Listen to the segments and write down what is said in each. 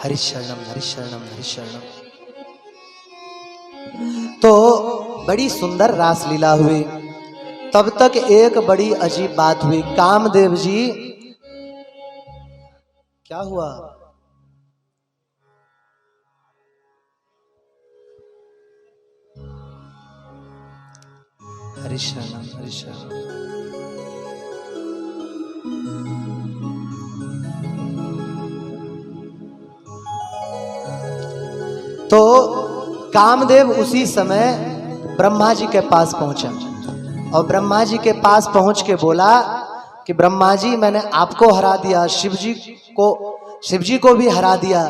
हरिशरणम हरिशरणम हरिशरणम। तो बड़ी सुंदर रासलीला हुई। तब तक एक बड़ी अजीब बात हुई। कामदेव जी, क्या हुआ? हरिशरणम हरिशरणम। तो कामदेव उसी समय ब्रह्मा जी के पास पहुंचा और ब्रह्मा जी के पास पहुंच के बोला कि ब्रह्मा जी, मैंने आपको हरा दिया, शिव जी को भी हरा दिया,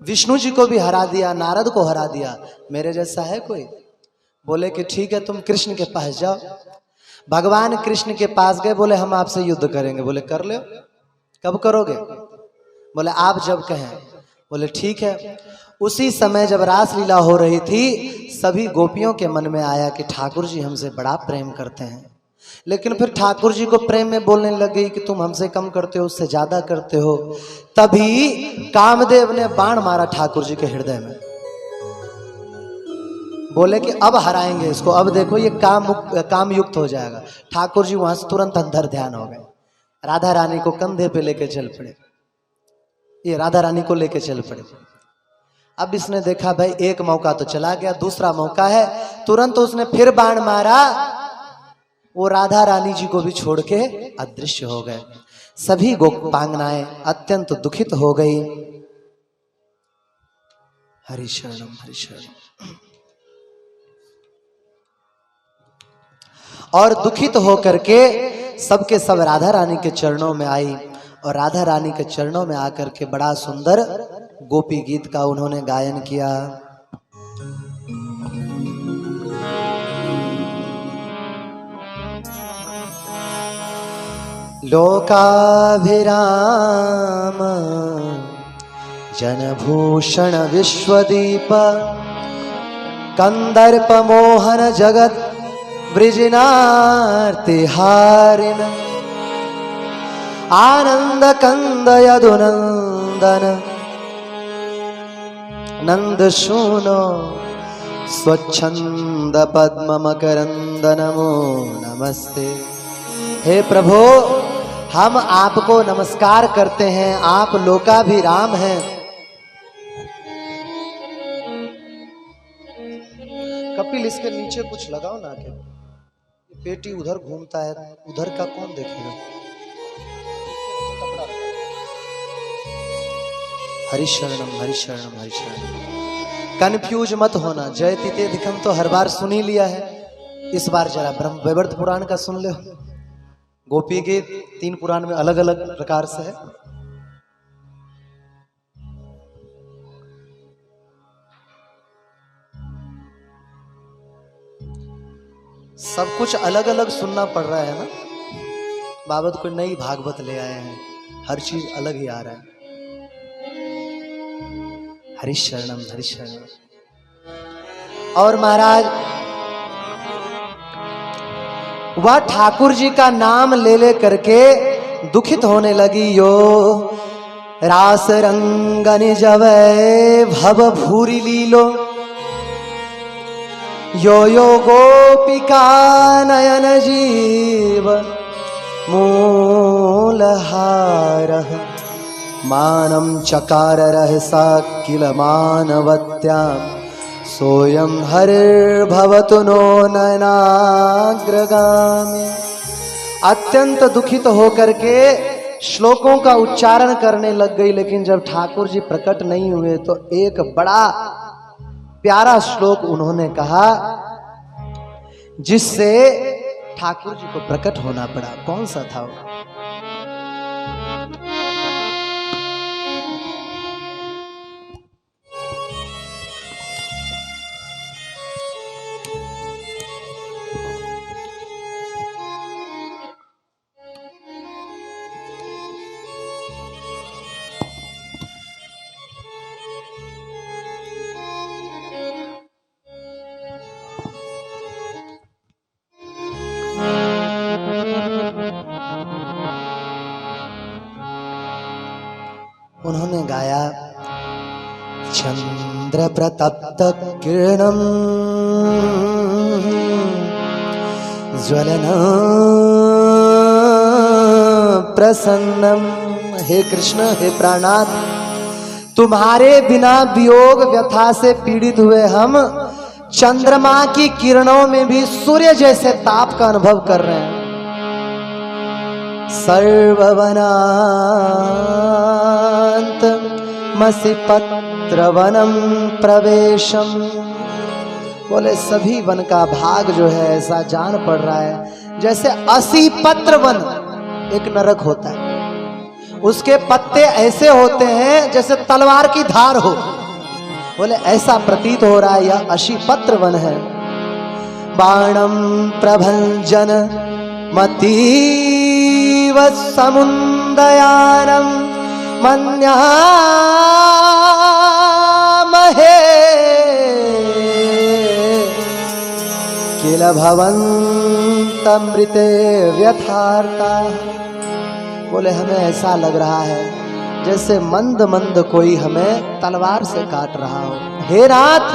विष्णु जी को भी हरा दिया, नारद को हरा दिया, मेरे जैसा है कोई? बोले कि ठीक है, तुम कृष्ण के पास जाओ। भगवान कृष्ण के पास गए, बोले हम आपसे युद्ध करेंगे। बोले कर लो। कब करोगे? बोले आप जब कहें। बोले ठीक है। उसी समय जब रासलीला हो रही थी, सभी गोपियों के मन में आया कि ठाकुर जी हमसे बड़ा प्रेम करते हैं। लेकिन फिर ठाकुर जी को प्रेम में बोलने लग गई कि तुम हमसे कम करते हो, उससे ज्यादा करते हो। तभी कामदेव ने बाण मारा ठाकुर जी के हृदय में। बोले कि अब हराएंगे इसको, अब देखो ये काम युक्त हो जाएगा। ठाकुर जी वहां से तुरंत अंदर ध्यान हो गए। राधा रानी को कंधे पे लेके चल पड़े। ये राधा रानी को लेके चल पड़े। अब इसने देखा भाई एक मौका तो चला गया, दूसरा मौका है। तुरंत उसने फिर बाण मारा। वो राधा रानी जी को भी छोड़ के अदृश्य हो गए। सभी गोपांगनाएं अत्यंत दुखित हो गई। हरिशरणम हरिशरणम। और दुखित होकर के सबके सब राधा रानी के चरणों में आई और राधा रानी के चरणों में आकर के बड़ा सुंदर गोपी गीत का उन्होंने गायन किया। लोकाभिराम जनभूषण विश्वदीप कंदर्प मोहन जगत वृजनार्तिहारिण आनंद कंद यदुनंदन नंद शूनो स्वच्छंद पद्म मकरंद नमो नमस्ते। हे प्रभु, हम आपको नमस्कार करते हैं, आप लोकाभिराम हैं। कपिल, इसके नीचे कुछ लगाओ ना के पेटी उधर घूमता है, उधर का कौन देखेगा? हरिशरणम हरिशरणम हरिशरणम। कंफ्यूज मत होना। जयति तेधिकम तो हर बार सुन ही लिया है, इस बार जरा ब्रह्म वैवर्त पुराण का सुन लो। गोपी गीत 3 पुराण में अलग अलग प्रकार से है। सब कुछ अलग अलग सुनना पड़ रहा है ना। बाबा कोई नई भागवत ले आए हैं, हर चीज अलग ही आ रहा है। हरिशरणम हरिशरणम। और महाराज वह ठाकुर जी का नाम ले ले करके दुखित होने लगी। यो रास रंगन जवै भव भूरी लीलो यो यो गोपिका नयन जीव मूलहारः मानं चकार रहसा किल मानवत्यां सोयं हरिर्भवतु नो नयनाग्रगामी। अत्यंत दुखित होकर के श्लोकों का उच्चारण करने लग गई। लेकिन जब ठाकुर जी प्रकट नहीं हुए तो एक बड़ा प्यारा श्लोक उन्होंने कहा, जिससे ठाकुर जी को प्रकट होना पड़ा। कौन सा था वो? उन्होंने गाया, चंद्र प्रतप्त किरणम ज्वलन प्रसन्नम। हे कृष्ण, हे प्राणनाथ, तुम्हारे बिना वियोग व्यथा से पीड़ित हुए हम चंद्रमा की किरणों में भी सूर्य जैसे ताप का अनुभव कर रहे हैं। सर्ववनांत मसी पत्रवनम प्रवेशम। बोले सभी वन का भाग जो है ऐसा जान पड़ रहा है जैसे 80 पत्र वन एक नरक होता है। उसके पत्ते ऐसे होते हैं जैसे तलवार की धार हो। बोले ऐसा प्रतीत हो रहा है यह 80 पत्र वन है। बाणम प्रभंजन मतीव समुदयानम मन्यामहे किल भवन्तमृते व्यथार्ता। बोले हमें ऐसा लग रहा है जैसे मंद मंद कोई हमें तलवार से काट रहा हो। हे नाथ,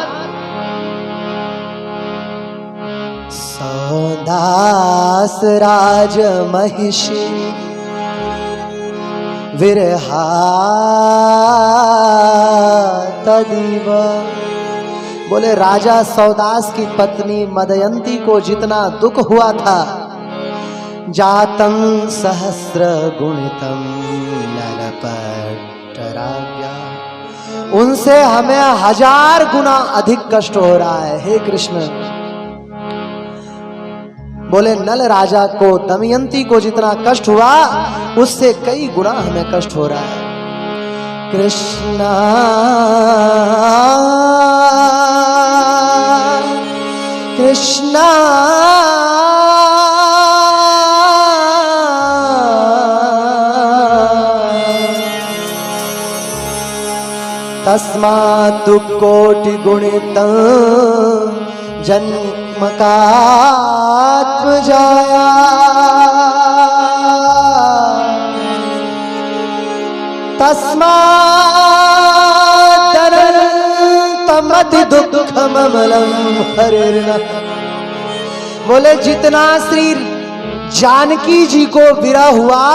सौदास राज महिषी विरहा तदीव। बोले राजा सौदास की पत्नी मदयंती को जितना दुख हुआ था, जातं सहस्र गुणितम नरपट्टराज्ञा, उनसे हमें 1000 गुना अधिक कष्ट हो रहा है। हे कृष्ण, बोले नल राजा को, दमयंती को जितना कष्ट हुआ उससे कई गुना हमें कष्ट हो रहा है। कृष्णा कृष्णा तस्मात् कोटि गुणितं जन्म कात्मजाया। तस्मात् अनन्तमति दुःखममलं हरिर्न। बोले जितना श्री जानकी जी को विरह हुआ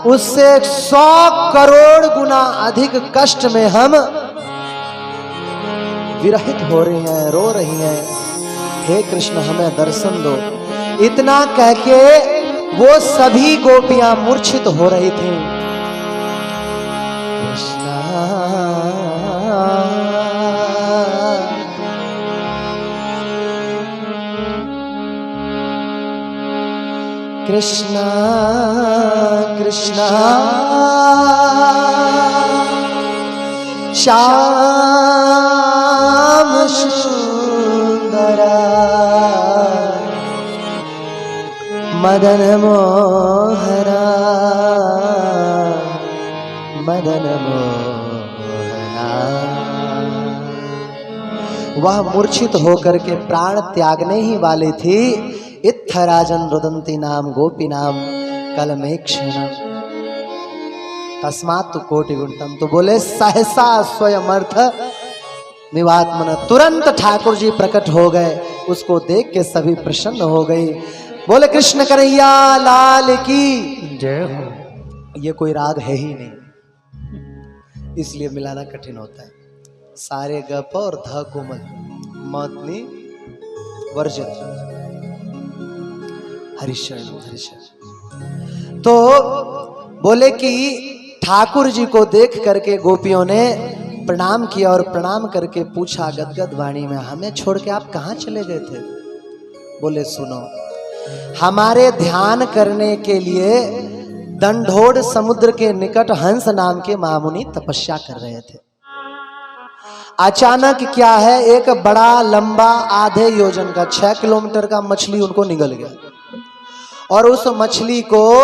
उससे 100 करोड़ गुना अधिक कष्ट में हम विरहित हो रही हैं, रो रही हैं। हे कृष्ण, हमें दर्शन दो। इतना कह के वो सभी गोपियां मूर्छित हो रही थी। कृष्णा कृष्णा कृष्णा श्याम सुंदरा मदन मोहना मदन मोहना। वह मूर्छित होकर के प्राण त्यागने ही वाली थी। इत्थराजन रुदंती नाम गोपी नाम कलमेक्षण तस्मात् कोटि गुणतम। तो बोले सहसा स्वयं अर्थ निवात्मन, तुरंत ठाकुर जी प्रकट हो गए। उसको देख के सभी प्रसन्न हो गई। बोले कृष्ण कन्हैया लाल की जय हो। ये कोई राग है ही नहीं, इसलिए मिलाना कठिन होता है। सारे गप और ध कोमल मतनी वर्जित हरिशरण हरिशरण। तो बोले कि ठाकुर जी को देख करके गोपियों ने प्रणाम किया और प्रणाम करके पूछा गदगद वाणी में, हमें छोड़ के आप कहाँ चले गए थे? बोले सुनो, हमारे ध्यान करने के लिए दंडोड समुद्र के निकट हंस नाम के महामुनि तपस्या कर रहे थे। अचानक क्या है, एक बड़ा लंबा आधे योजन का 6 किलोमीटर का मछली उनको निगल गया और उस मछली को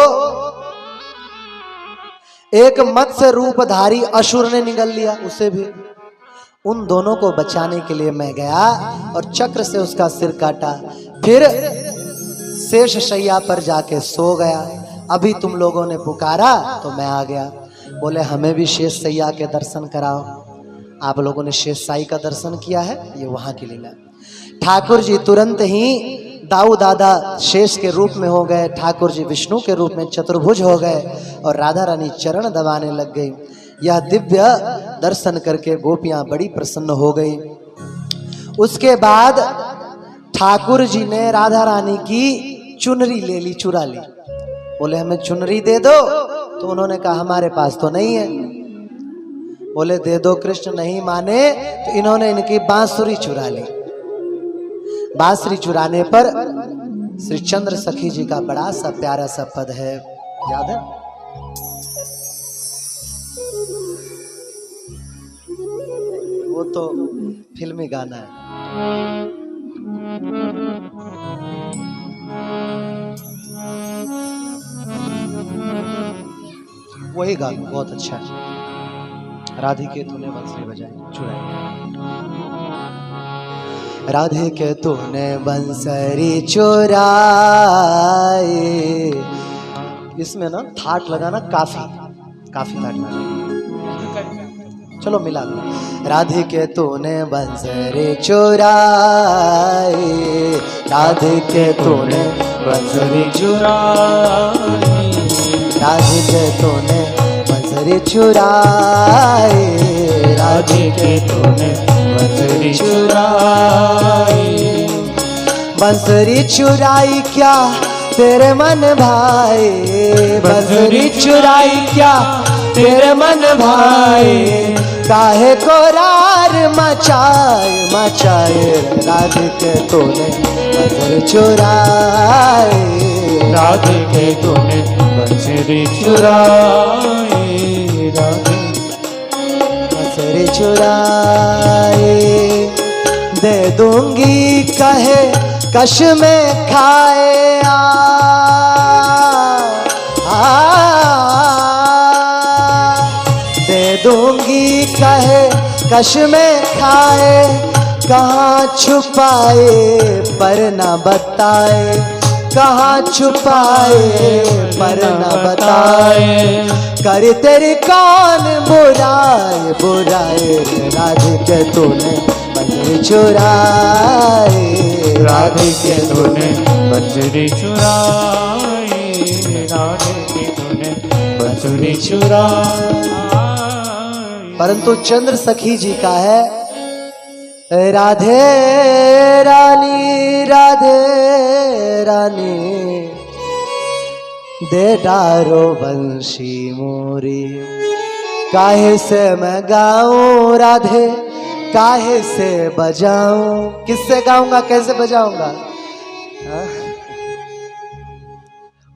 एक मत्स्य रूपधारी असुर ने निगल लिया, उसे भी। उन दोनों को बचाने के लिए मैं गया और चक्र से उसका सिर काटा, फिर शेष शैया पर जाके सो गया। अभी तुम लोगों ने पुकारा तो मैं आ गया। बोले हमें भी शेष शैया के दर्शन कराओ। आप लोगों ने शेष साई का दर्शन किया है, ये वहां की लीला। ठाकुर जी तुरंत ही दाऊ दादा शेष के रूप में हो गए, ठाकुर जी विष्णु के रूप में चतुर्भुज हो गए और राधा रानी चरण दबाने लग गई। यह दिव्य दर्शन करके गोपियां बड़ी प्रसन्न हो गई। उसके बाद ठाकुर जी ने राधा रानी की चुनरी ले ली, चुरा ली। बोले हमें चुनरी दे दो, तो उन्होंने कहा हमारे पास तो नहीं है। बोले दे दो, कृष्ण नहीं माने तो इन्होंने इनकी बांसुरी चुरा ली। बांसुरी चुराने पर श्री चंद्र सखी जी का बड़ा सा प्यारा सा पद है, याद है? वो तो फिल्मी गाना है। वही गाना बहुत अच्छा है। राधे के तूने बंसुरी बजाई चुराई, राधे के तूने बंसुरी चुराई। इसमें ना थाट लगाना, काफी थाट लगाना। चलो मिला दो। राधे के तूने बंसुरी चुराई, राधे के तूने बंसुरी चुराई, राधे के तूने बंसुरी चुराई, राधे के तूने बंसुरी चुराई। बंसुरी चुराई क्या तेरे मन भाई, बंसुरी चुराई क्या तेरे मन भाई। काहे को रार मचाए राधे के तूने बंसुरी चुराई, राधे के तूने बंसुरी चुराई, राधे बंसुरी चुराई। दे दूंगी कहे कश में खाए दे दूंगी कहे कश में खाए। कहाँ छुपाए पर न बताए, कहाँ छुपाए पर न बताए। कर तेरी कौन बुराए राधे के तूने बंसुरी चुराई, राधे के तूने बंसुरी चुराई, राधे के तूने बंसुरी चुराई। परंतु चंद्र सखी जी का है, राधे रानी राधे रानी दे डारो बंशी मोरी। काहे से मैं गाऊं राधे, काहे से बजाऊं, किससे गाऊंगा कैसे बजाऊंगा।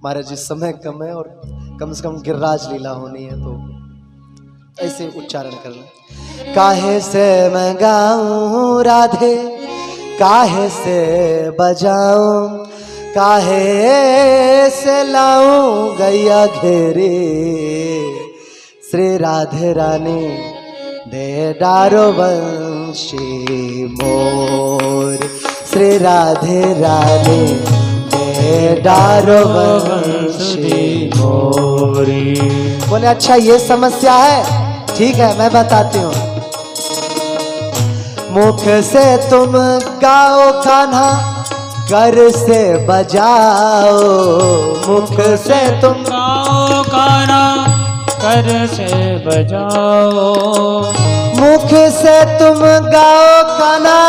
महाराज जी समय कम है और कम से कम गिरिराज लीला होनी है, तो ऐसे उच्चारण करना। काहे से मैं गाऊं राधे, काहे से बजाऊं, काहे से लाऊं गैया घेरे। श्री राधे रानी दे डारो बंशी मोर, श्री राधे रानी दे डारो बंशी मोरी। बोले अच्छा ये समस्या है, ठीक है मैं बताती हूँ। मुख से तुम गाओ कान्हा, कर से बजाओ। मुख से तुम गाओ कान्हा, कर से बजाओ। मुख से तुम गाओ कान्हा,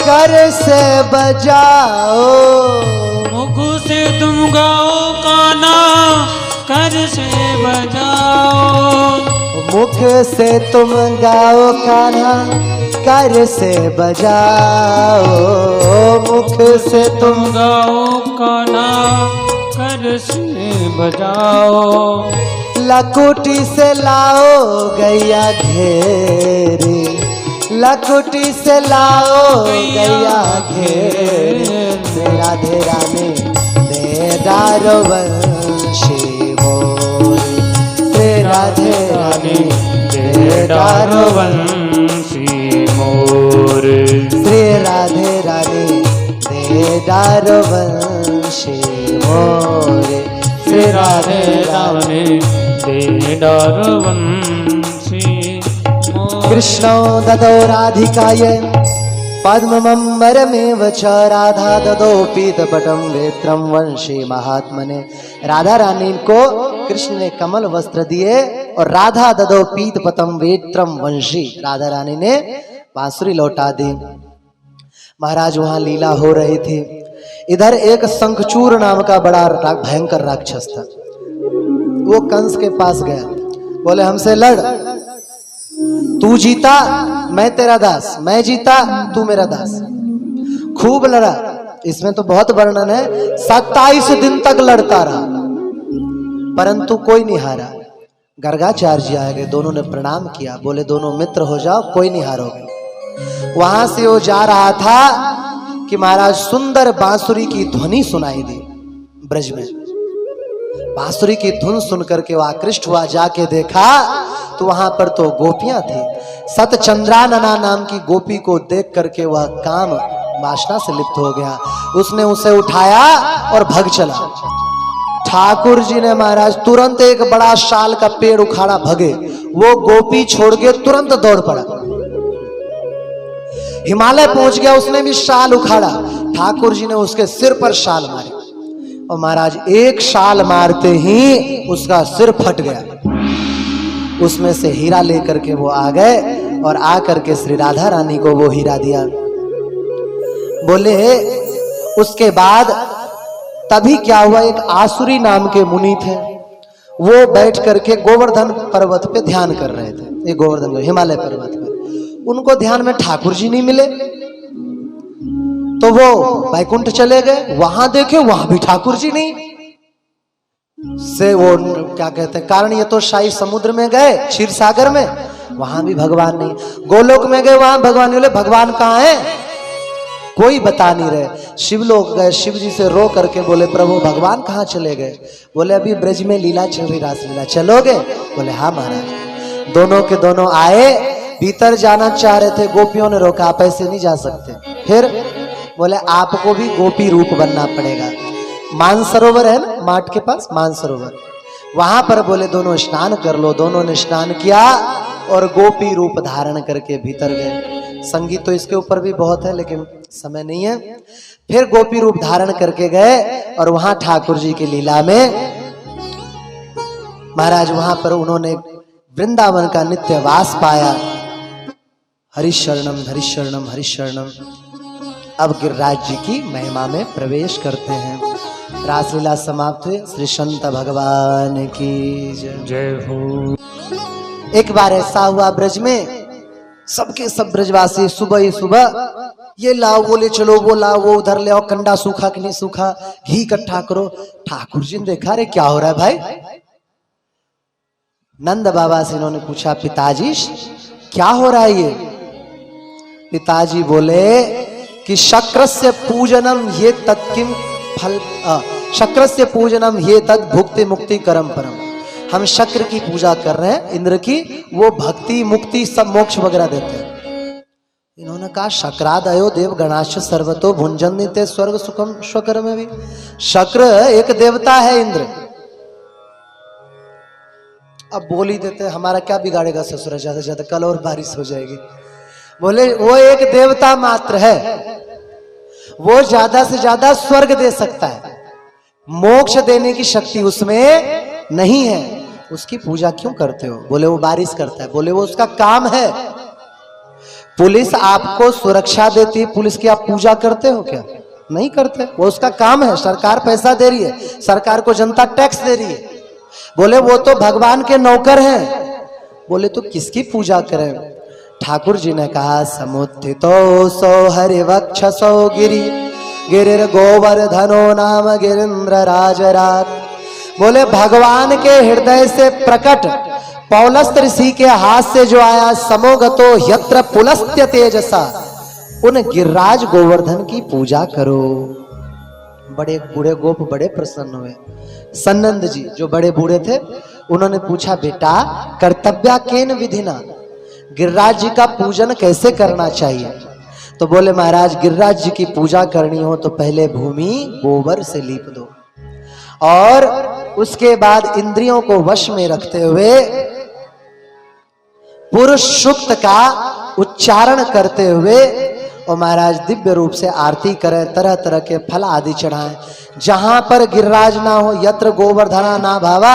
कर से बजाओ। मुख से तुम गाओ कान्हा, कर से बजाओ। मुख से तुम गाओ कान्हा, कर से बजाओ। मुख से तुम गाओ कान्हा, कर से बजाओ। लकुटी से लाओ गैया घेरे, लकुटी से लाओ गैया घेरे। श्री राधे रानी दे डारो बंशी मोर, श्री राधे रानी दे डारो बंशी मोर। श्री राधे रानी दे डारो बंशी मोर, श्री राधे रानी दे डारो बंशी मोर। कृष्णो ददौ राधिकायै पद्ममंबरमेव च राधा ददौ पीतपटं वेत्रं वंशी महात्मने। राधा रानी को कृष्ण ने कमल वस्त्र दिए और राधा ददौ पीतपटं वेत्रम वंशी, राधा रानी ने बांसुरी लौटा दी। महाराज वहां लीला हो रही थी। इधर एक शंखचूर नाम का बड़ा भयंकर राक्षस था। वो कंस के पास गया, बोले हमसे लड़, तू जीता मैं तेरा दास, मैं जीता तू मेरा दास। खूब लड़ा, इसमें तो बहुत वर्णन है। 27 दिन तक लड़ता रहा परंतु कोई नहीं हारा। गर्गाचार्य जी आ गए, दोनों ने प्रणाम किया, बोले दोनों मित्र हो जाओ, कोई नहीं हारोगे। वहां से वो जा रहा था कि महाराज सुंदर बांसुरी की ध्वनि सुनाई दी ब्रज में। बांसुरी की धुन सुनकर के वो आकृष्ट हुआ, जाके देखा तो वहां पर तो गोपियां थी। सतचंद्रानना नाम की गोपी को देख करके वह काम वासना से लिप्त हो गया। उसने उसे उठाया और भग चला। ठाकुर जी ने महाराज तुरंत एक बड़ा शाल का पेड़ उखाड़ा, भगे। वो गोपी छोड़ के तुरंत दौड़ पड़ा, हिमालय पहुंच गया। उसने भी शाल उखाड़ा, ठाकुर जी ने उसके सिर पर शाल मारी और महाराज एक शाल मारते ही उसका सिर फट गया। उसमें से हीरा लेकर के वो आ गए और आकर के श्री राधा रानी को वो हीरा दिया। बोले उसके बाद तभी क्या हुआ, एक आसुरी नाम के मुनि थे, वो बैठ करके गोवर्धन पर्वत पे ध्यान कर रहे थे। ये गोवर्धन हिमालय पर्वत पे, उनको ध्यान में ठाकुर जी नहीं मिले तो वो बैकुंठ चले गए। वहां देखे, वहां भी ठाकुर जी नहीं। से वो क्या कहते हैं, कारण ये तो शाही समुद्र में गए, क्षीर सागर में, वहां भी भगवान नहीं। गोलोक में गए, वहां भगवान नहीं। बोले भगवान कहाँ है, कोई बता नहीं रहे। शिवलोक गए, शिव जी से रो करके बोले प्रभु भगवान कहाँ चले गए। बोले अभी ब्रज में लीला चल रही, रासलीला, चलोगे। बोले हाँ महाराज। दोनों के दोनों आए, भीतर जाना चाह रहे थे, गोपियों ने रोका, आप ऐसे नहीं जा सकते। फिर बोले आपको भी गोपी रूप बनना पड़ेगा। मानसरोवर है ना माठ के पास, मानसरोवर, वहां पर बोले दोनों स्नान कर लो। दोनों ने स्नान किया और गोपी रूप धारण करके भीतर गए। संगीत तो इसके ऊपर भी बहुत है लेकिन समय नहीं है। फिर गोपी रूप धारण करके गए और वहां ठाकुर जी की लीला में महाराज वहां पर उन्होंने वृंदावन का नित्य वास पाया। हरिशरणम हरिशरणम हरिशरणम। अब गिरिराज जी की महिमा में प्रवेश करते हैं। रासलीला समाप्त हुई। श्री संत भगवान की जय हो। एक बार ऐसा हुआ ब्रज में, सबके सब ब्रजवासी सुबह ही सुबह ये लाओ, वो ले चलो, वो लाओ, वो उधर ले आओ, कंडा सूखा कि नहीं सूखा, घी इकट्ठा करो। ठाकुर जी ने देखा, रे क्या हो रहा है भाई। नंद बाबा से इन्होंने पूछा पिताजी क्या हो रहा है ये। पिताजी बोले कि शक्रस्य पूजनम ये तत्किम फल, शक्रस्य पूजनम ये तद भुक्ति मुक्ति करम परम। हम शक्र की पूजा कर रहे हैं, इंद्र की, वो भक्ति मुक्ति सब मोक्ष वगैरह देते हैं। इन्होंने कहा शक्रादयो देव गणाश्च सर्वतो भुंजन्ते स्वर्ग सुखम स्वकर में भी। शक्र एक देवता है इंद्र। अब बोल ही देते, हमारा क्या बिगाड़ेगा ससुर, ज्यादा से ज्यादा कल और बारिश हो जाएगी। बोले वो एक देवता मात्र है, वो ज्यादा से ज्यादा स्वर्ग दे सकता है, मोक्ष देने की शक्ति उसमें नहीं है। उसकी पूजा क्यों करते हो। बोले वो बारिश करता है। बोले वो उसका काम है। पुलिस आपको सुरक्षा देती है, पुलिस की आप पूजा करते हो क्या, नहीं करते। वो उसका काम है, सरकार पैसा दे रही है, सरकार को जनता टैक्स दे रही है। बोले वो तो भगवान के नौकर हैं। बोले तो किसकी पूजा करें। ठाकुर जी ने कहा समुत्थितो सो हरिवक्षसो गिरि गिरिर गोवर्धनो नाम गिरिंद्र राजराज। बोले भगवान के हृदय से प्रकट पौलस ऋषि के हाथ से जो आया समोगतो यत्र पुलस्त्य तेजसा, उन गिरिराज गोवर्धन की पूजा करो। बड़े बूढ़े गोप बड़े प्रसन्न हुए। सन्नंद जी जो बड़े बूढ़े थे, उन्होंने पूछा बेटा कर्तव्या केन विधिना, गिरिराज जी का पूजन कैसे करना चाहिए। तो बोले महाराज गिरिराज जी की पूजा करनी हो तो पहले भूमि गोबर से लीप दो और उसके बाद इंद्रियों को वश में रखते हुए पुरुष सूक्त का उच्चारण करते हुए और महाराज दिव्य रूप से आरती करें, तरह तरह के फल आदि चढ़ाएं। जहां पर गिरिराज ना हो, यत्र गोवर्धना ना भावा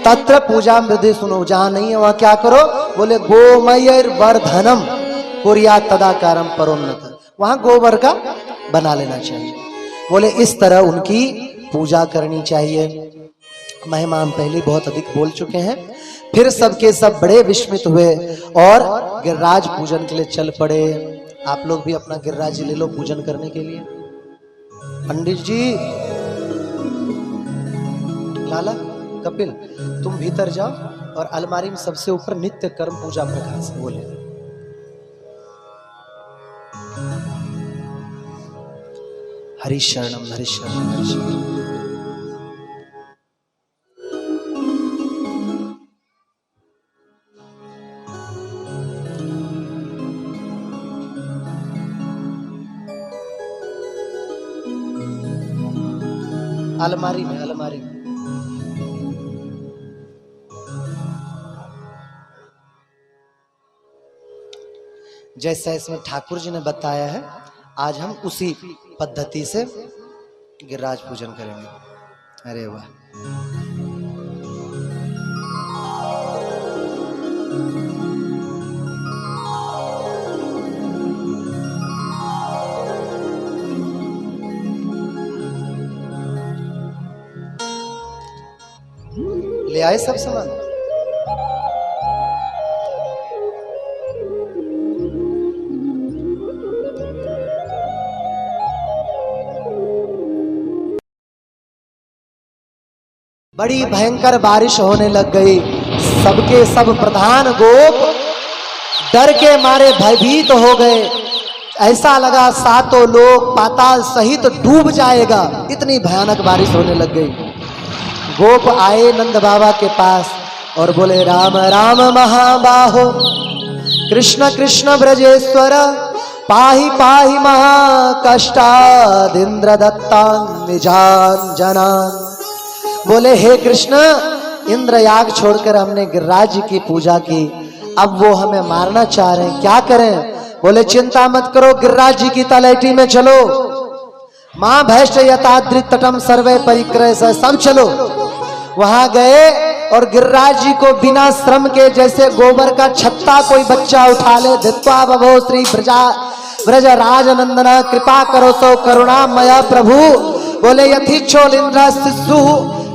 तत्र पूजा विधि सुनो। जहां नहीं है वहां क्या करो, बोले गोमय वर्धनम कुर्या तदाकारम परोन्नत, वहां गोबर का बना लेना चाहिए। बोले इस तरह उनकी पूजा करनी चाहिए। महिमा हम पहले बहुत अधिक बोल चुके हैं। फिर सबके सब बड़े विस्मित हुए और गिरिराज पूजन के लिए चल पड़े। आप लोग भी अपना गिरिराज ले लो पूजन करने के लिए। पंडित जी, लाला, कपिल, तुम भीतर जाओ और अलमारी में सबसे ऊपर नित्य कर्म पूजा प्रकाश बोले। हरि शरणम हरि शरणम हरि शरणम। अलमारी में, अलमारी में। जैसा इसमें ठाकुर जी ने बताया है, आज हम उसी पद्धति से गिरिराज पूजन करेंगे। अरे वाह, ले आए सब सामान। बड़ी भयंकर बारिश होने लग गई। सबके सब प्रधान गोप डर के मारे भयभीत हो गए। ऐसा लगा सातों लोग पाताल सहित डूब जाएगा, इतनी भयानक बारिश होने लग गई। गोप आए नंद बाबा के पास और बोले राम राम महाबाहो कृष्ण कृष्ण ब्रजेश्वर पाहि पाहि महाकष्टादिंद्र दत्तां निजान जनान। बोले हे कृष्ण, इंद्र याग छोड़कर हमने गिरिराज जी की पूजा की, अब वो हमें मारना चाह रहे हैं, क्या करें? बोले चिंता मत करो, गिरिराज जी की तलहटी में चलो। मां भैष्ट यताद्रि तटम सर्वे परिक्रय से, सब चलो। वहां गए और गिरिराज जी को बिना श्रम के जैसे गोबर का छत्ता कोई बच्चा उठा ले, धित्वा बभो श्री ब्रज राजनंदन कृपा करो सो करुणामय प्रभु। बोले यथिच्छोलिंद्र शिशु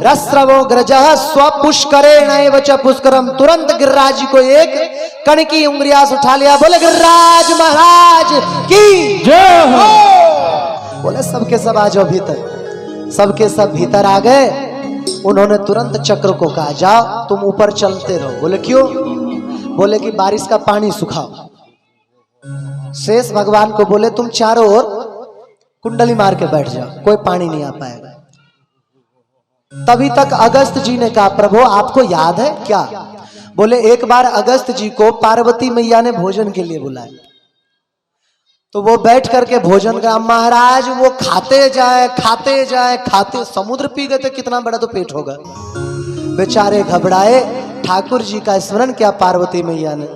रस्रवो ग्रजः स्वपुष्करेण एव च पुष्करम। तुरंत गिरिराज जी को एक कण की उंगलियां से उठा लिया। बोले गिरिराज महाराज की जय हो। बोले सबके सब आ जाओ भीतर। सबके सब भीतर आ गए। उन्होंने तुरंत चक्र को कहा जाओ तुम ऊपर चलते रहो। बोले क्यों? बोले कि बारिश का पानी सुखाओ। शेष भगवान को बोले तुम चारों ओर कुंडली मार के बैठ जाओ, कोई पानी नहीं आ पाएगा। तभी तक अगस्त जी ने कहा प्रभु आपको याद है क्या? बोले एक बार अगस्त जी को पार्वती मैया ने भोजन के लिए बुलाया, तो वो बैठ करके भोजन का, महाराज वो खाते जाए खाते जाए खाते, समुद्र पी गए थे, कितना बड़ा तो पेट होगा। बेचारे घबराए। ठाकुर जी का स्मरण किया पार्वती मैया ने।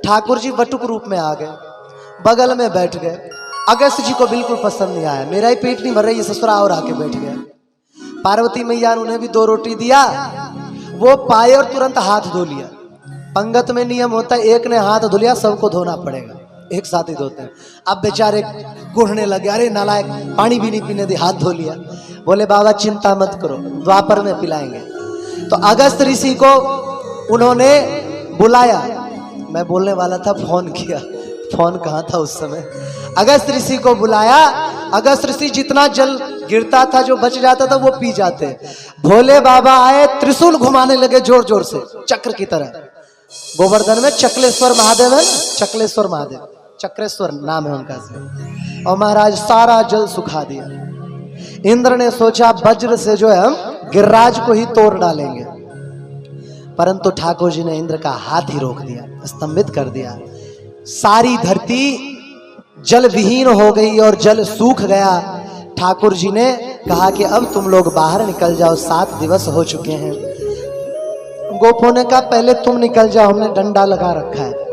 ठाकुर जी वटुक रूप में आ गए, बगल में बैठ गए। अगस्त जी को बिल्कुल पसंद नहीं आया, मेरा ही पेट नहीं भर रहा, ये ससुरा और आके बैठ गया। पार्वती मैया ने उन्हें भी 2 रोटी दिया, वो पाए और तुरंत हाथ धो लिया। पंगत में नियम होता है एक ने हाथ धो लिया सबको धोना पड़ेगा, एक साथ ही धोते हैं। अब बेचारे गुड़ने लगे, अरे नालायक पानी भी नहीं पीने दे, हाथ धो लिया। बोले बाबा चिंता मत करो, द्वापर में पिलाएंगे। तो अगस्त ऋषि को उन्होंने बुलाया। मैं बोलने वाला था, फोन किया, फोन कहाँ था उस समय। अगस्त ऋषि को बुलाया। अगस्त ऋषि जितना जल गिरता था जो बच जाता था वो पी जाते। भोले बाबा आए, त्रिशूल घुमाने लगे जोर जोर से चक्र की तरह। गोवर्धन में चकलेश्वर महादेव है ना, चकलेश्वर महादेव, चक्रेश्वर नाम है उनका से। और महाराज सारा जल सुखा दिया। इंद्र ने सोचा वज्र से जो है हम गिरिराज को ही तोड़ डालेंगे, परंतु ठाकुर जी ने इंद्र का हाथ ही रोक दिया, स्तंभित कर दिया। सारी धरती जल विहीन हो गई और जल सूख गया। ठाकुर जी ने कहा कि अब तुम लोग बाहर निकल जाओ, 7 दिवस हो चुके हैं। गोपों ने कहा पहले तुम निकल जाओ, हमने डंडा लगा रखा है।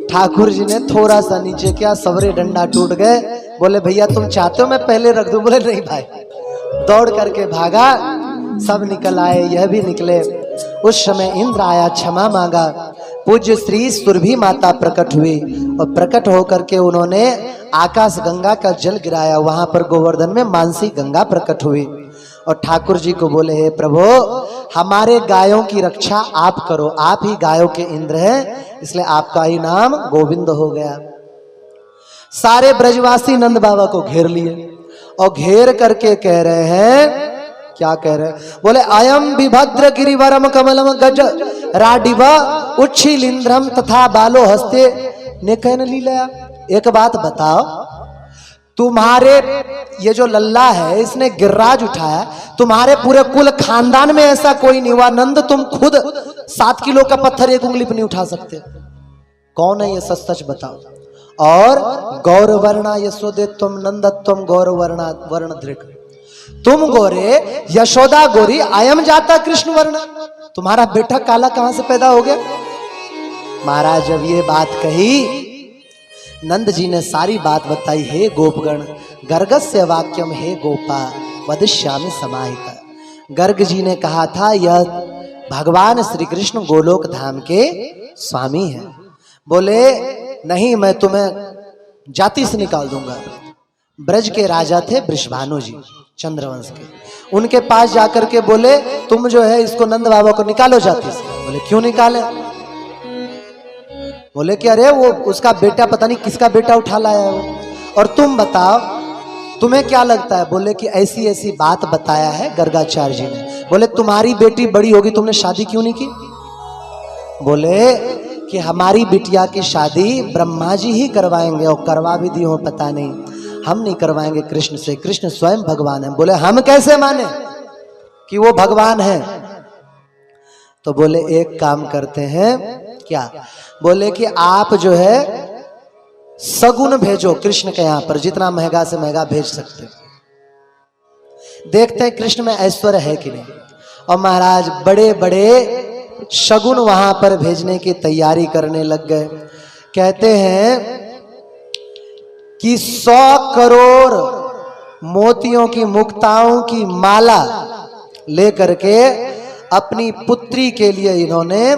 ठाकुर जी ने थोड़ा सा नीचे किया, सवरे डंडा टूट गए। बोले भैया तुम चाहते हो मैं पहले रख दूं? बोले नहीं भाई। दौड़ करके भागा, सब निकल आए, यह भी निकले। उस समय इंद्र आया, क्षमा मांगा। पूज्य श्री सुरभि माता प्रकट हुई और प्रकट होकर के उन्होंने आकाश गंगा का जल गिराया। वहां पर गोवर्धन में मानसी गंगा प्रकट हुई और ठाकुर जी को बोले हे प्रभु, हमारे गायों की रक्षा आप करो, आप ही गायों के इंद्र हैं, इसलिए आपका ही नाम गोविंद हो गया। सारे ब्रजवासी नंद बाबा को घेर लिए और घेर करके कह रहे हैं, क्या कह रहे हैं? बोले अयम विभद्र गिरिवरम कमलम गज राडिवा उच्छिलिंद्रम तथा बालो हस्ते ने कहने लीला। एक बात बताओ, तुम्हारे ये जो लल्ला है इसने गिर्राज उठाया, तुम्हारे पूरे कुल खानदान में ऐसा कोई नहीं हुआ। नंद तुम खुद 7 किलो का पत्थर एक उंगली पर नहीं उठा सकते। कौन है ये? सच सच बताओ। और गौरवर्णा यशोदे तुम नंदत्वम गौरवर्णा वर्ण दृक, तुम गोरे यशोदा गोरी, अयम जाता कृष्ण वर्ण, तुम्हारा बेटा काला कहां से पैदा हो गया? महाराज जब ये बात कही, नंद जी ने सारी बात बताई। हे गोपगण, गर्गस्य वाक्यम हे गोपा वदिष्यामि समाहिता। गर्ग जी ने कहा था यह भगवान श्री कृष्ण गोलोक धाम के स्वामी हैं। बोले नहीं, मैं तुम्हें जाति से निकाल दूंगा। ब्रज के राजा थे वृषभानु जी, चंद्रवंश के। उनके पास जाकर के बोले तुम जो है इसको नंद बाबा को निकालो जाति से। बोले क्यों निकाले? बोले कि अरे वो उसका बेटा पता नहीं किसका बेटा उठा लाया है वो। और तुम बताओ तुम्हें क्या लगता है? बोले कि ऐसी ऐसी बात बताया है गर्गाचार्य जी ने। बोले तुम्हारी बेटी बड़ी होगी, तुमने शादी क्यों नहीं की? बोले कि हमारी बिटिया की शादी ब्रह्मा जी ही करवाएंगे, और करवा भी दी हो पता नहीं, हम नहीं करवाएंगे कृष्ण से, कृष्ण स्वयं भगवान है। बोले हम कैसे माने कि वो भगवान है? तो बोले एक काम करते हैं, क्या? बोले कि आप जो है सगुन भेजो कृष्ण के यहां पर, जितना महंगा से महंगा भेज सकते, देखते हैं कृष्ण में ऐश्वर्य है कि नहीं। और महाराज बड़े बड़े शगुन वहां पर भेजने की तैयारी करने लग गए। कहते हैं कि 100 करोड़ मोतियों की मुक्ताओं की माला लेकर के अपनी पुत्री के लिए इन्होंने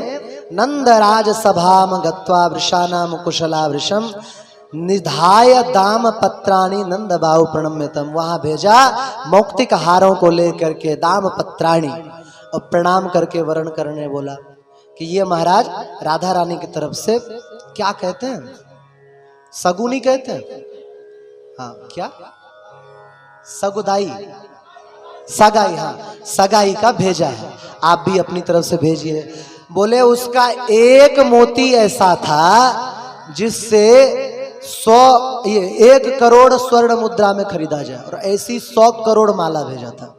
नंदराज सभाम गत्वा वृषानाम कुशला वृषम निधाय दाम पत्राणी नंद बाहु प्रणम्यतम। वहां भेजा मौक्तिक हारों को लेकर के, दाम पत्राणी, और प्रणाम करके वर्ण करने बोला कि ये महाराज राधा रानी की तरफ से क्या कहते हैं, सगुनी कहते हैं, हाँ क्या, सगुदाई, सगाई, हाँ सगाई का भेजा है, आप भी अपनी तरफ से भेजिए। बोले उसका एक मोती ऐसा था जिससे 1 करोड़ स्वर्ण मुद्रा में खरीदा जाए, और ऐसी 100 करोड़ माला भेजा था।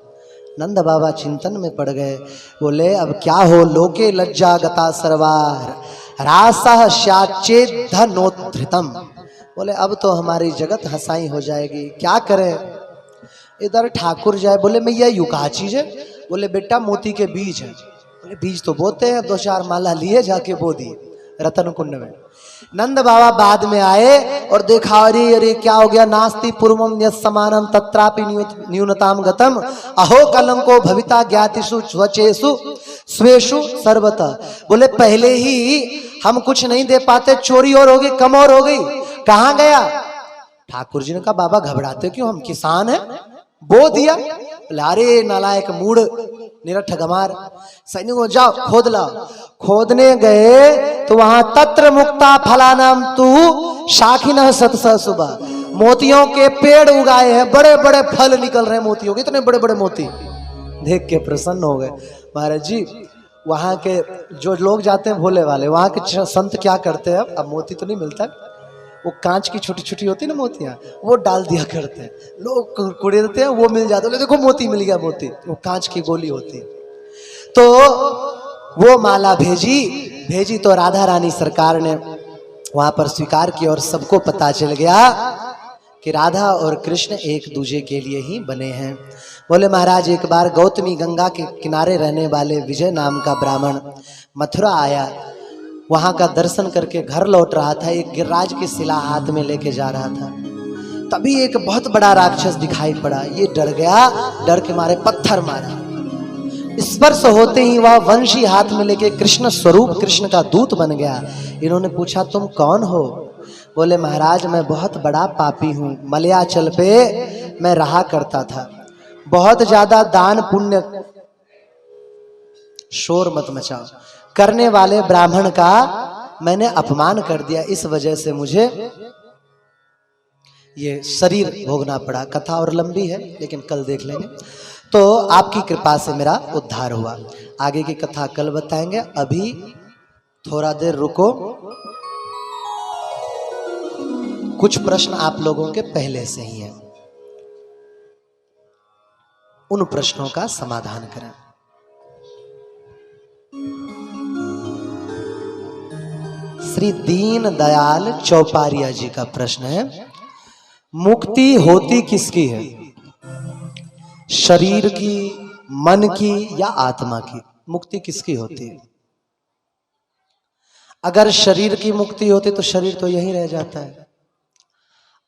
नंद बाबा चिंतन में पड़ गए। बोले अब क्या हो, लोके लज्जा गता सर्वार रासः श्याचेत धनोद्धृतम। बोले अब तो हमारी जगत हंसाई हो जाएगी, क्या करें? इधर ठाकुर जाए। बोले मैया यू कहा चीज है? बोले बेटा मोती के बीज है। बोले बीज तो बोते हैं, 2-4 माला लिए जाके बो दिए रतन कुंड में। नंद बाबा बाद में आए और देखा, अरे अरे क्या हो गया, नास्ति पूर्वम यस्समानम तत्रापि न्यूनताम गतम अहो कलंको भविता ज्ञातिषु स्वचेषु स्वेषु सर्वतः। बोले पहले ही हम कुछ नहीं दे पाते, चोरी और हो गई, कम और हो गई, कहां गया? ठाकुर जी ने कहा बाबा घबराते क्यों, हम किसान हैं, बो दिया। अरे नालायक मूड निरठ गमार, सैनिकों जाओ खोद लाओ। खोदने गए तो वहां तत्र मुक्ता फलानाम तू शाखिनः सतसः सुबह, मोतियों के पेड़ उगाए हैं, बड़े बड़े फल निकल रहे हैं मोतियों के, इतने बड़े बड़े मोती देख के प्रसन्न हो गए। महाराज जी वहां के जो लोग जाते हैं भोले वाले, वहां के संत क्या करते हैं, अब मोती तो नहीं मिलता, वो कांच की छोटी छोटी होती ना मोतियां, वो डाल दिया करते हैं, लोग कुड़े देते हैं, वो मिल जाते हैं, देखो मोती मिल गया, मोती वो कांच की गोली होती है। तो वो माला भेजी तो राधा रानी सरकार ने वहां पर स्वीकार किया और सबको पता चल गया कि राधा और कृष्ण एक दूजे के लिए ही बने हैं। बोले महाराज एक बार गौतमी गंगा के किनारे रहने वाले विजय नाम का ब्राह्मण मथुरा आया, वहां का दर्शन करके घर लौट रहा था, एक गिरिराज की शिला हाथ में लेके जा रहा था। तभी एक बहुत बड़ा राक्षस दिखाई पड़ा, ये डर गया, डर के मारे पत्थर मारा। स्पर्श होते ही वह वंशी हाथ में लेके कृष्ण स्वरूप कृष्ण का दूत बन गया। इन्होंने पूछा तुम कौन हो? बोले महाराज मैं बहुत बड़ा पापी हूँ, मलयाचल पे मैं रहा करता था, बहुत ज्यादा दान पुण्य, शोर मत मचाओ, करने वाले ब्राह्मण का मैंने अपमान कर दिया, इस वजह से मुझे ये शरीर भोगना पड़ा। कथा और लंबी है लेकिन कल देख लेंगे। तो आपकी कृपा से मेरा उद्धार हुआ। आगे की कथा कल बताएंगे, अभी थोड़ा देर रुको। कुछ प्रश्न आप लोगों के पहले से ही हैं, उन प्रश्नों का समाधान करें। श्री दीन दयाल चौपारिया जी का प्रश्न है, मुक्ति होती किसकी है? शरीर की, मन की या आत्मा की? मुक्ति किसकी होती है? अगर शरीर की मुक्ति होती तो शरीर तो यहीं रह जाता है।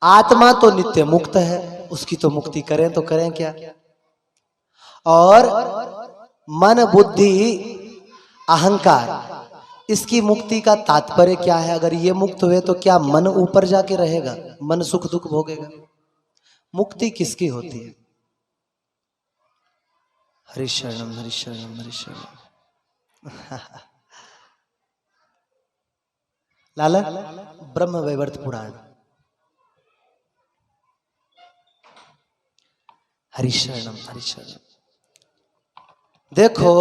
आत्मा तो नित्य मुक्त है, उसकी तो मुक्ति करें तो करें क्या। और मन बुद्धि अहंकार, इसकी मुक्ति का तात्पर्य क्या है? अगर ये मुक्त हुए तो क्या मन ऊपर जाके रहेगा, मन सुख दुख भोगेगा? मुक्ति किसकी होती है? हरिशरणम हरिशरणम हरिशरणम। लाला ब्रह्म वैवर्त पुराण। हरिशरणम हरिशरणम। देखो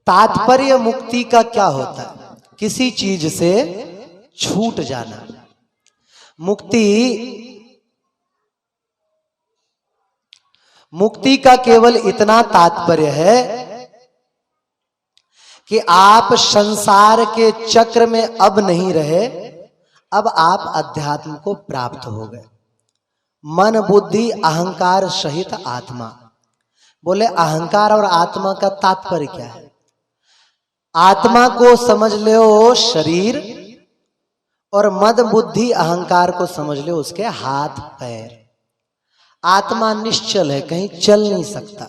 तात्पर्य मुक्ति का क्या होता है? किसी चीज से छूट जाना। मुक्ति का केवल इतना तात्पर्य है कि आप संसार के चक्र में अब नहीं रहे, अब आप अध्यात्म को प्राप्त हो गए। मन बुद्धि अहंकार सहित आत्मा। बोले अहंकार और आत्मा का तात्पर्य क्या है? आत्मा को समझ लो शरीर, और मद बुद्धि अहंकार को समझ लो उसके हाथ पैर। आत्मा निश्चल है, कहीं चल नहीं सकता,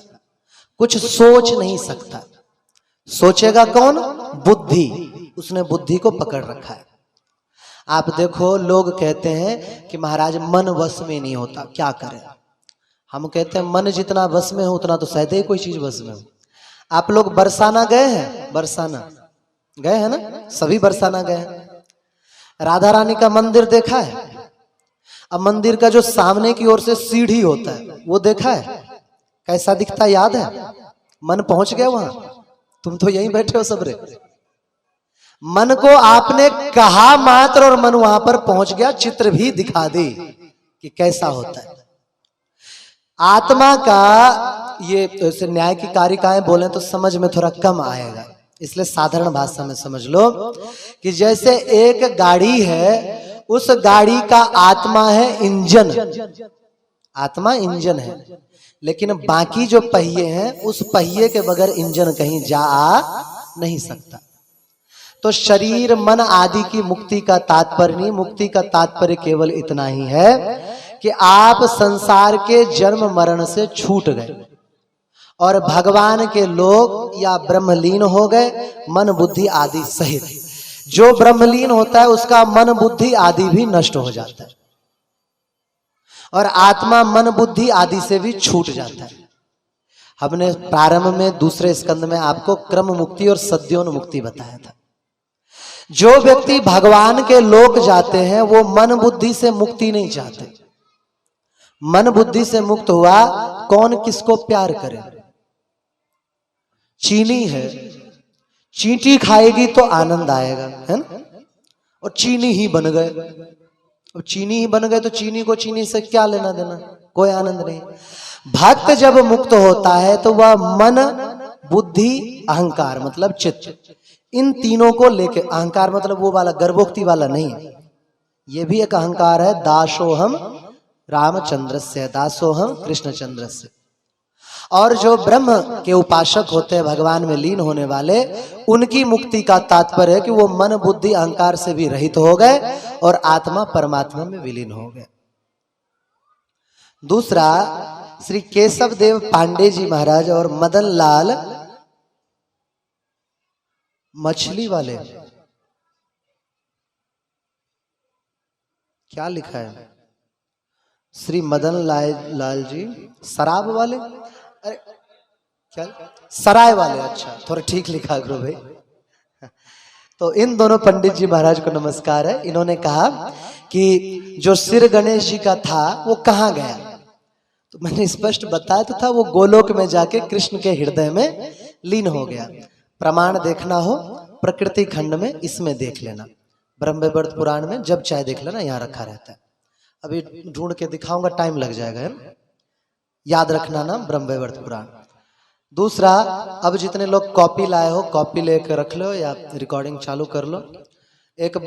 कुछ सोच नहीं सकता। सोचेगा कौन? बुद्धि, उसने बुद्धि को पकड़ रखा है। आप देखो लोग कहते हैं कि महाराज मन वश में नहीं होता, क्या करें? हम कहते हैं मन जितना वश में हो उतना तो शायद ही कोई चीज वश में हो। आप लोग बरसाना गए हैं? बरसाना गए हैं ना? सभी बरसाना गए हैं। राधा रानी का मंदिर देखा है? अब मंदिर का जो सामने की ओर से सीढ़ी होता है वो देखा है? कैसा दिखता याद है? मन पहुंच गया वहां? तुम तो यहीं बैठे हो सबरे। मन को आपने कहा मात्र और मन वहां पर पहुंच गया, चित्र भी दिखा दे कि कैसा होता है। आत्मा का ये तो न्याय की कारिकाएं बोले तो समझ में थोड़ा कम आएगा, इसलिए साधारण भाषा में समझ लो कि जैसे एक गाड़ी है, उस गाड़ी का आत्मा है इंजन, आत्मा इंजन है, लेकिन बाकी जो पहिए हैं उस पहिए के बगैर इंजन कहीं जा आ नहीं सकता। तो शरीर मन आदि की मुक्ति का तात्पर्य नहीं, मुक्ति का तात्पर्य केवल इतना ही है कि आप संसार के जन्म मरण से छूट गए और भगवान के लोग या ब्रह्मलीन हो गए, मन बुद्धि आदि सहित। जो ब्रह्मलीन होता है उसका मन बुद्धि आदि भी नष्ट हो जाता है और आत्मा मन बुद्धि आदि से भी छूट जाता है। हमने प्रारंभ में दूसरे स्कंद में आपको क्रम मुक्ति और सद्योन्मुक्ति बताया था। जो व्यक्ति भगवान के लोक जाते हैं वो मन बुद्धि से मुक्ति नहीं चाहते। मन बुद्धि से मुक्त हुआ, कौन किसको प्यार करे? चीनी है, चींटी खाएगी तो आनंद आएगा, है ना? और चीनी ही बन गए। अब चीनी ही बन गए तो चीनी को चीनी से क्या लेना देना, कोई आनंद नहीं। भक्त जब मुक्त होता है तो वह मन बुद्धि अहंकार मतलब चित्त, इन तीनों को लेके, अहंकार मतलब वो वाला गर्भोक्ति वाला नहीं, ये भी एक अहंकार है। दासोहम रामचंद्रस्य, दासोहम कृष्णचंद्रस्य। और जो ब्रह्म के उपासक होते हैं, भगवान में लीन होने वाले, उनकी मुक्ति का तात्पर्य है कि वो मन बुद्धि अहंकार से भी रहित हो गए और आत्मा परमात्मा में विलीन हो गए। दूसरा, श्री केशव देव पांडे जी महाराज और मदन लाल मछली वाले, क्या लिखा है? श्री मदन लाल जी शराब वाले, अरे क्या, सराय वाले, अच्छा थोड़ा ठीक लिखा करो भाई। तो इन दोनों पंडित जी महाराज को नमस्कार है। इन्होंने कहा कि जो सिर गणेश जी का था वो कहाँ गया, तो मैंने स्पष्ट बताया तो था, वो गोलोक में जाके कृष्ण के हृदय में लीन हो गया। प्रमाण देखना हो प्रकृति खंड में, इसमें देख लेना, ब्रह्मवैवर्त पुराण में जब चाहे देख लेना, यहाँ रखा रहता है। अभी ढूंढ के दिखाऊंगा, टाइम लग जाएगा, है? याद रखना ना, ब्रह्मवैवर्त पुराण। दूसरा, अब जितने लोग कॉपी लाए हो, कॉपी लेकर रख लो या रिकॉर्डिंग चालू कर लो। एक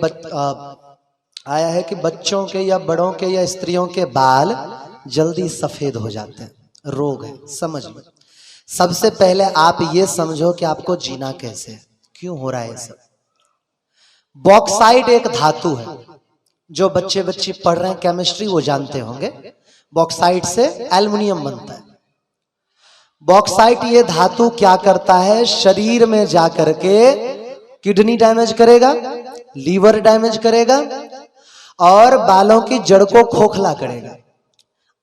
आया है कि बच्चों के या बड़ों के या स्त्रियों के बाल जल्दी सफेद हो जाते हैं, रोग है, समझ लो। सबसे पहले आप ये समझो कि आपको जीना कैसे है, क्यों हो रहा है सब। बॉक्साइट एक धातु है, जो बच्चे बच्ची पढ़ रहे हैं केमिस्ट्री वो जानते होंगे। बॉक्साइट से एल्युमिनियम बनता है। बॉक्साइट ये धातु क्या करता है, शरीर में जाकर के किडनी डैमेज करेगा, लीवर डैमेज करेगा और बालों की जड़ को खोखला करेगा,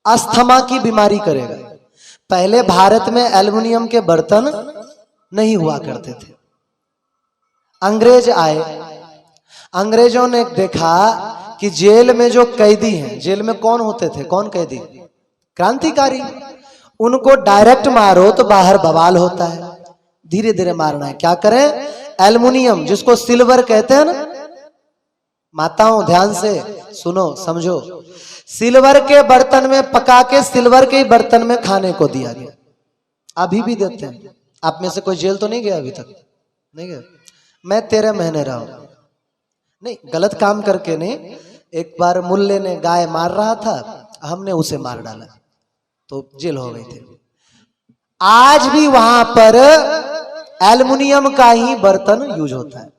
अस्थमा की बीमारी करेगा। पहले भारत में एल्युमिनियम के बर्तन नहीं हुआ करते थे। अंग्रेज आए, अंग्रेजों ने देखा कि जेल में जो कैदी हैं, जेल में कौन होते थे, कौन कैदी, क्रांतिकारी, उनको डायरेक्ट मारो तो बाहर बवाल होता है, धीरे धीरे मारना है। क्या करें, एल्युमिनियम जिसको सिल्वर कहते हैं ना, माताओं ध्यान से सुनो समझो, सिल्वर के बर्तन में पका के सिल्वर के बर्तन में खाने को दिया गया। अभी भी देते हैं। आप में से कोई जेल तो नहीं गया अभी तक? नहीं गया? मैं 13 महीने रहा हूं, नहीं गलत काम करके नहीं। एक बार मुल्ले ने गाय मार रहा था, हमने उसे मार डाला तो जेल हो गई थी। आज भी वहां पर एल्युमिनियम का ही बर्तन यूज होता है।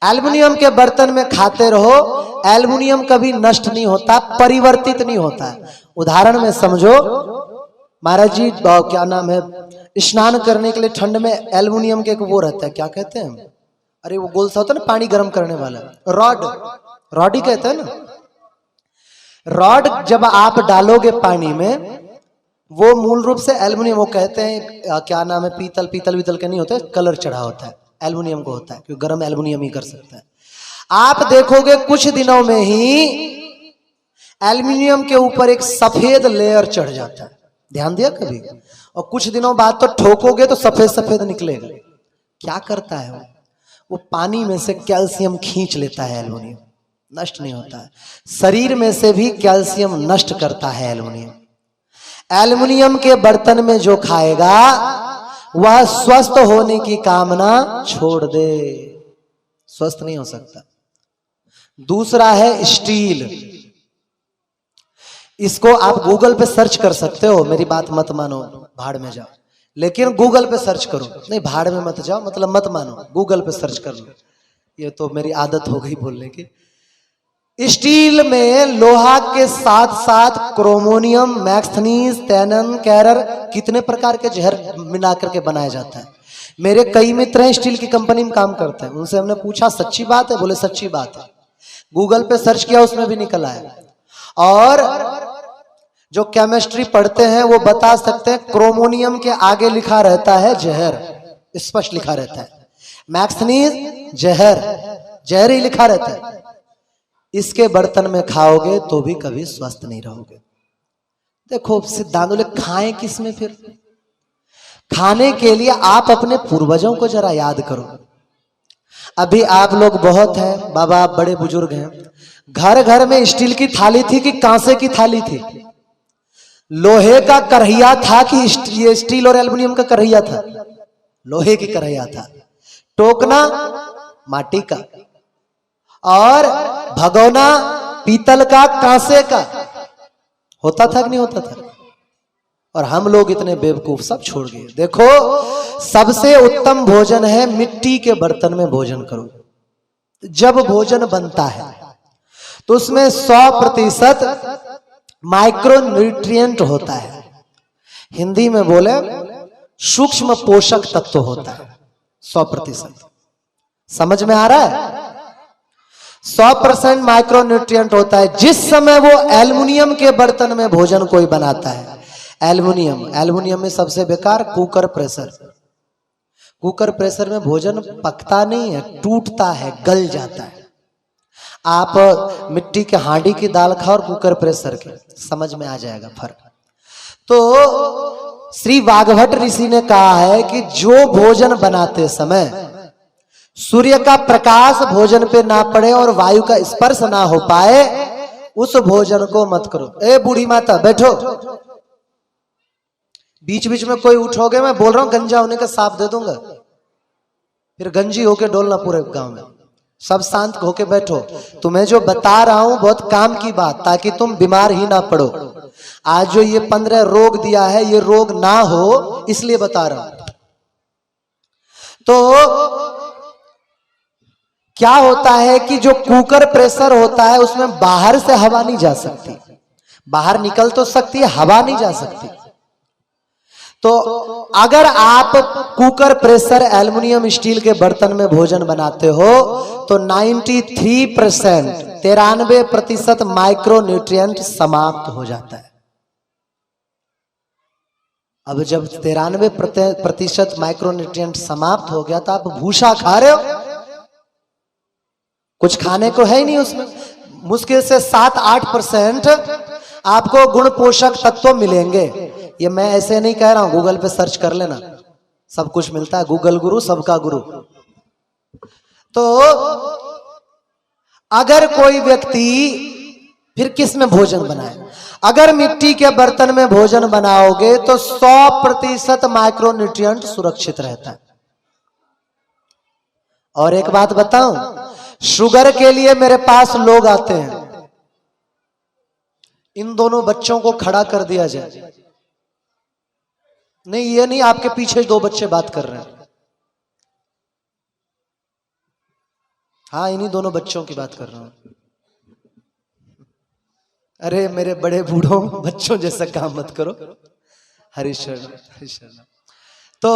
एल्युमिनियम के बर्तन में खाते रहो, एल्युमिनियम कभी नष्ट नहीं होता, परिवर्तित नहीं होता है। उदाहरण में समझो, महाराज जी क्या नाम है, स्नान करने के लिए ठंड में एल्युमिनियम के एक वो रहता है, क्या कहते हैं, अरे वो गोल सा होता है ना पानी गर्म करने वाला, रॉड, रॉड ही कहते हैं ना। रॉड जब आप डालोगे पानी में, वो मूल रूप से एल्युमिनियम, वो कहते हैं क्या नाम है, पीतल, पीतल वितल के नहीं होते, कलर चढ़ा होता है, एल्युमिनियम को होता है, क्योंकि गर्म एल्युमिनियम ही कर सकता है। आप देखोगे कुछ दिनों में ही एल्युमिनियम के ऊपर एक सफेद लेयर चढ़ जाता है, ध्यान दिया कभी? और कुछ दिनों बाद तो ठोकोगे तो सफेद सफेद निकलेगा। क्या करता है वो पानी में से कैल्शियम खींच लेता है, एल्युमिनियम नष्ट नहीं होता है। शरीर में से भी कैल्शियम नष्ट करता है एल्युमिनियम। एल्युमिनियम के बर्तन में जो खाएगा वह स्वस्थ होने की कामना छोड़ दे, स्वस्थ नहीं हो सकता। दूसरा है स्टील, इसको आप गूगल पे सर्च कर सकते हो, मेरी बात मत मानो, भाड़ में जाओ, लेकिन गूगल पे सर्च करो, नहीं भाड़ में मत जाओ, मतलब मत मानो, गूगल पे सर्च कर लो। ये तो मेरी आदत हो गई बोलने की। स्टील में लोहा के साथ साथ क्रोमोनियम, मैक्सनीज, टैनन, कैरर, कितने प्रकार के जहर मिला करके बनाया जाता है। मेरे कई मित्र हैं स्टील की कंपनी में काम करते हैं, उनसे हमने पूछा सच्ची बात है, बोले सच्ची बात है। गूगल पे सर्च किया, उसमें भी निकल आया। और जो केमिस्ट्री पढ़ते हैं वो बता सकते हैं, क्रोमोनियम के आगे लिखा रहता है जहर, स्पष्ट लिखा रहता है। मैक्सनीज जहर, जहर ही लिखा रहता है। इसके बर्तन में खाओगे तो भी कभी स्वस्थ नहीं रहोगे। देखो सिद्धांत बोले खाएं किस में, फिर खाने के लिए आप अपने पूर्वजों को जरा याद करो। अभी आप लोग बहुत हैं, बाबा आप बड़े बुजुर्ग हैं, घर घर में स्टील की थाली थी कि कांसे की थाली थी? लोहे का कढ़ैया था कि ये स्टील और एल्युमिनियम का कढ़ैया था? लोहे की कढ़ैया था। टोकना माटी का, और भगोना पीतल का, कांसे का होता था कि नहीं होता था? और हम लोग इतने बेवकूफ, सब छोड़ गए। देखो, सबसे उत्तम भोजन है मिट्टी के बर्तन में भोजन करो। जब भोजन बनता है तो उसमें 100% माइक्रो न्यूट्रिएंट होता है। हिंदी में बोले सूक्ष्म पोषक तत्व होता है 100%। समझ में आ रहा है? 100% माइक्रो न्यूट्रिएंट होता है। जिस समय वो एल्युमिनियम के बर्तन में भोजन कोई बनाता है, एल्युमिनियम में सबसे बेकार कुकर प्रेशर। कुकर प्रेशर में भोजन पकता नहीं है, टूटता है, गल जाता है। आप मिट्टी के हांडी की दाल खाओ और कुकर प्रेशर के, समझ में आ जाएगा फर्क। तो श्री वाग्भट ऋषि ने कहा है कि जो भोजन बनाते समय सूर्य का प्रकाश भोजन पे ना पड़े और वायु का स्पर्श ना हो पाए, उस भोजन को मत करो। ए बूढ़ी माता बैठो, बीच बीच में कोई उठोगे, मैं बोल रहा हूं गंजा होने का साफ दे दूंगा, फिर गंजी होके डोलना पूरे गांव में। सब शांत होके बैठो। तुम्हें जो बता रहा हूं बहुत काम की बात, ताकि तुम बीमार ही ना पड़ो। आज जो ये 15 रोग दिया है, ये रोग ना हो इसलिए बता रहा हूं। तो क्या होता है कि जो कुकर प्रेशर होता है उसमें बाहर से हवा नहीं जा सकती, बाहर निकल तो सकती है, हवा नहीं जा सकती। तो अगर आप कुकर प्रेशर एल्युमिनियम स्टील के बर्तन में भोजन बनाते हो तो 93% माइक्रो न्यूट्रिएंट समाप्त हो जाता है। अब जब 93% माइक्रो न्यूट्रिएंट समाप्त हो गया तो आप भूसा खा रहे हो, कुछ खाने को है ही नहीं उसमें। मुश्किल से 7-8% आपको गुण पोषक तत्व मिलेंगे। ये मैं ऐसे नहीं कह रहा हूं, गूगल पे सर्च कर लेना, सब कुछ मिलता है। गूगल गुरु सबका गुरु। तो अगर कोई व्यक्ति फिर किस में भोजन बनाए, अगर मिट्टी के बर्तन में भोजन बनाओगे तो 100% माइक्रो न्यूट्रिएंट सुरक्षित रहता है। और एक बात बताऊं, शुगर के लिए मेरे पास लोग आते हैं, इन दोनों बच्चों को खड़ा कर दिया जाए। नहीं, ये नहीं, आपके पीछे 2 बच्चे बात कर रहे हैं। हाँ, इन्हीं दोनों बच्चों की बात कर रहा हूं। अरे मेरे बड़े बूढ़ों, बच्चों जैसा काम मत करो। हरिशरण हरिशरण। तो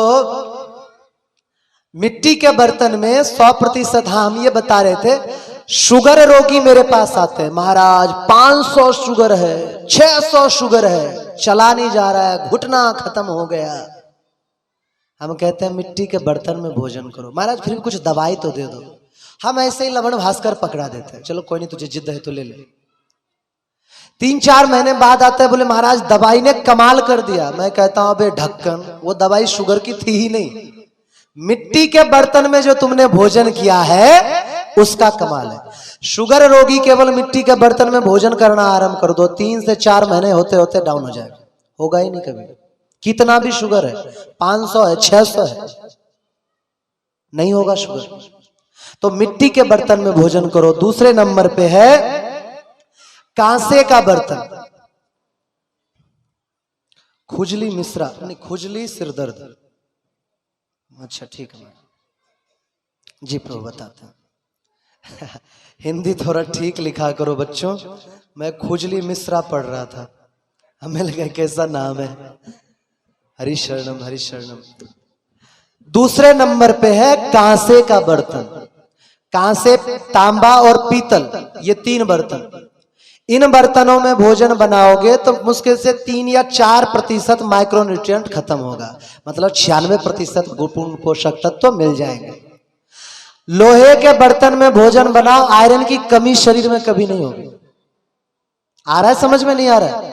मिट्टी के बर्तन में 100%, हम ये बता रहे थे, शुगर रोगी मेरे पास आते हैं, महाराज 500 शुगर है, 600 शुगर है, चला नहीं जा रहा है, घुटना खत्म हो गया। हम कहते हैं मिट्टी के बर्तन में भोजन करो। महाराज फिर कुछ दवाई तो दे दो। हम ऐसे ही लवण भास्कर पकड़ा देते हैं, चलो कोई नहीं, तुझे जिद है तो ले ले। 3-4 महीने बाद आता है, बोले महाराज दवाई ने कमाल कर दिया। मैं कहता हूं अबे ढक्कन, वो दवाई शुगर की थी ही नहीं, मिट्टी के बर्तन में जो तुमने भोजन किया है उसका कमाल है। शुगर रोगी केवल मिट्टी के बर्तन में भोजन करना आरंभ कर दो, 3 से 4 महीने होते होते डाउन हो जाएगा, होगा ही नहीं कभी। कितना भी शुगर है, 500 है, 600 है, नहीं होगा शुगर। तो मिट्टी के बर्तन में भोजन करो। दूसरे नंबर पे है कांसे का बर्तन। खुजली मिश्रा, नहीं खुजली सिरदर्द, अच्छा ठीक है जी प्रभु बताते हैं। हिंदी थोड़ा ठीक लिखा करो बच्चों। मैं खुजली मिश्रा पढ़ रहा था, हमें लगा कैसा नाम है। हरिशरणम हरिशरणम। दूसरे नंबर पे है कांसे का बर्तन। कांसे, तांबा और पीतल, ये 3 बर्तन। इन बर्तनों में भोजन बनाओगे तो मुश्किल से 3 या 4% माइक्रो न्यूट्रिएंट खत्म होगा, मतलब 96% गुण पोषक तत्व मिल जाएंगे। लोहे के बर्तन में भोजन बनाओ, आयरन की कमी शरीर में कभी नहीं होगी। आ रहा है समझ में? नहीं आ रहा है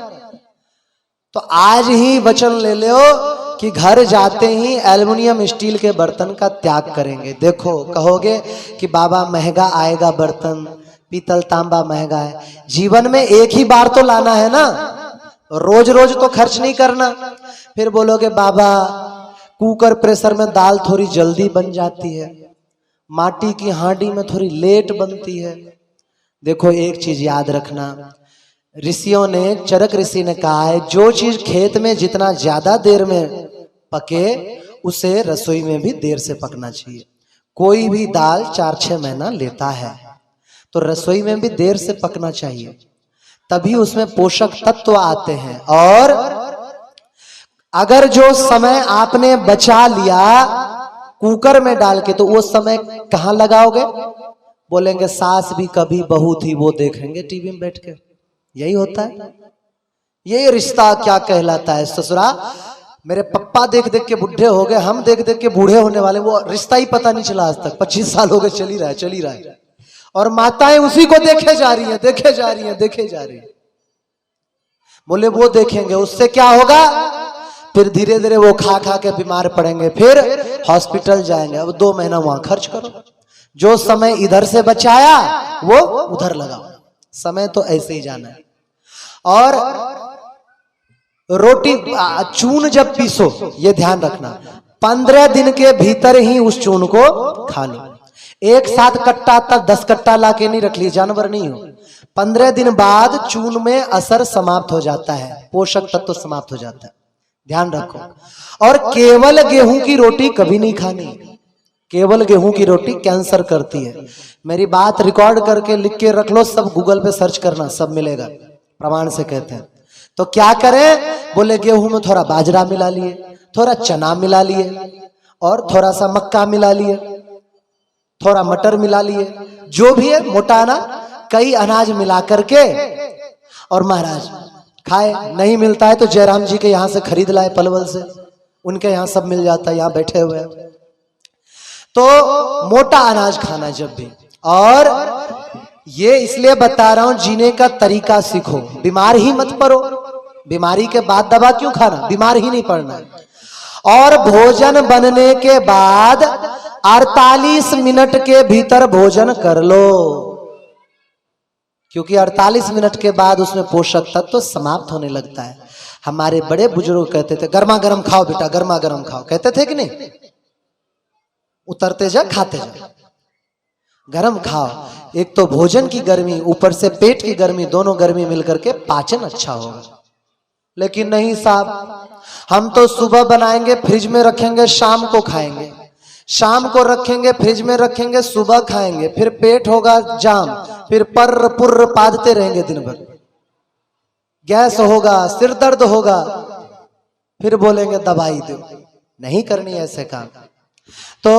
तो आज ही वचन ले लो कि घर जाते ही एल्युमिनियम स्टील के बर्तन का त्याग करेंगे। देखो, कहोगे कि बाबा महंगा आएगा बर्तन, पीतल तांबा महंगा है। जीवन में एक ही बार तो लाना है ना, रोज रोज तो खर्च नहीं करना। फिर बोलोगे बाबा कुकर प्रेशर में दाल थोड़ी जल्दी बन जाती है, माटी की हांडी में थोड़ी लेट बनती है, देखो एक चीज याद रखना, ऋषियों ने, चरक ऋषि ने कहा है, जो चीज खेत में जितना ज्यादा देर में पके उसे रसोई में भी देर से पकना चाहिए। कोई भी दाल 4-6 महीना लेता है तो रसोई में भी देर से पकना चाहिए, तभी उसमें पोषक तत्व आते हैं। और अगर जो समय आपने बचा लिया कुकर में डाल के, तो वो समय कहां लगाओगे? बोलेंगे सास भी कभी बहू थी, वो देखेंगे टीवी में बैठ के। यही होता है, ये रिश्ता क्या कहलाता है ससुरा। मेरे पप्पा देख देख के बुढ़े हो गए, हम देख देख के बूढ़े होने वाले, वो रिश्ता ही पता नहीं चला आज तक। 25 साल हो गए, चल ही रहा है। और माताएं उसी को देखे जा रही हैं, देखे जा रही हैं। बोले वो देखेंगे, उससे क्या होगा? फिर धीरे धीरे वो खा खा के बीमार पड़ेंगे, फिर हॉस्पिटल जाएंगे। अब 2 महीना वहां खर्च करो, जो समय इधर से बचाया वो उधर लगाओ। समय तो ऐसे ही जाना है। और रोटी चून जब पीसो, ये ध्यान रखना, 15 दिन के भीतर ही उस चून को खा लो। एक साथ कट्टा तक 10 कट्टा लाके नहीं रख ली, जानवर नहीं हो। 15 दिन बाद चून में असर समाप्त हो जाता है, पोषक तत्व समाप्त हो जाता है, ध्यान रखो। और केवल गेहूं की रोटी कभी नहीं खानी, केवल गेहूं की रोटी कैंसर करती है। मेरी बात रिकॉर्ड करके लिख के रख लो, सब गूगल पे सर्च करना, सब मिलेगा, प्रमाण से कहते हैं। तो क्या करें? बोले गेहूं में थोड़ा बाजरा मिला लिए, थोड़ा चना मिला लिए, और थोड़ा सा मक्का मिला लिए, थोड़ा मटर मिला लिए, जो भी है मोटा अनाज, कई अनाज मिला करके, और महाराज खाए। नहीं मिलता है तो जयराम जी के यहां से खरीद लाए, पलवल से, उनके यहां सब मिल जाता है, यहां बैठे हुए हैं। तो मोटा अनाज खाना जब भी। और ये इसलिए बता रहा हूं, जीने का तरीका सीखो, बीमार ही मत पड़ो। बीमारी के बाद दवा क्यों खाना, बीमार ही नहीं पड़ना है। और भोजन बनने के बाद 48 मिनट के भीतर भोजन कर लो, क्योंकि 48 मिनट के बाद उसमें पोषक तत्व समाप्त होने लगता है। हमारे बड़े बुजुर्ग कहते थे, गर्मा गर्म खाओ बेटा, गर्मा गर्म खाओ, कहते थे कि नहीं? उतरते जा खाते जा, गरम खाओ। एक तो भोजन की गर्मी, ऊपर से पेट की गर्मी, दोनों गर्मी मिलकर के पाचन अच्छा होगा। लेकिन नहीं साहब, हम तो सुबह बनाएंगे, फ्रिज में रखेंगे, शाम को खाएंगे, शाम को रखेंगे, फ्रिज में रखेंगे, सुबह खाएंगे, फिर पेट होगा जाम, फिर पर्र पुर्र पादते रहेंगे दिन भर, गैस होगा, सिर दर्द होगा, फिर बोलेंगे दवाई दो। नहीं करनी ऐसे काम। तो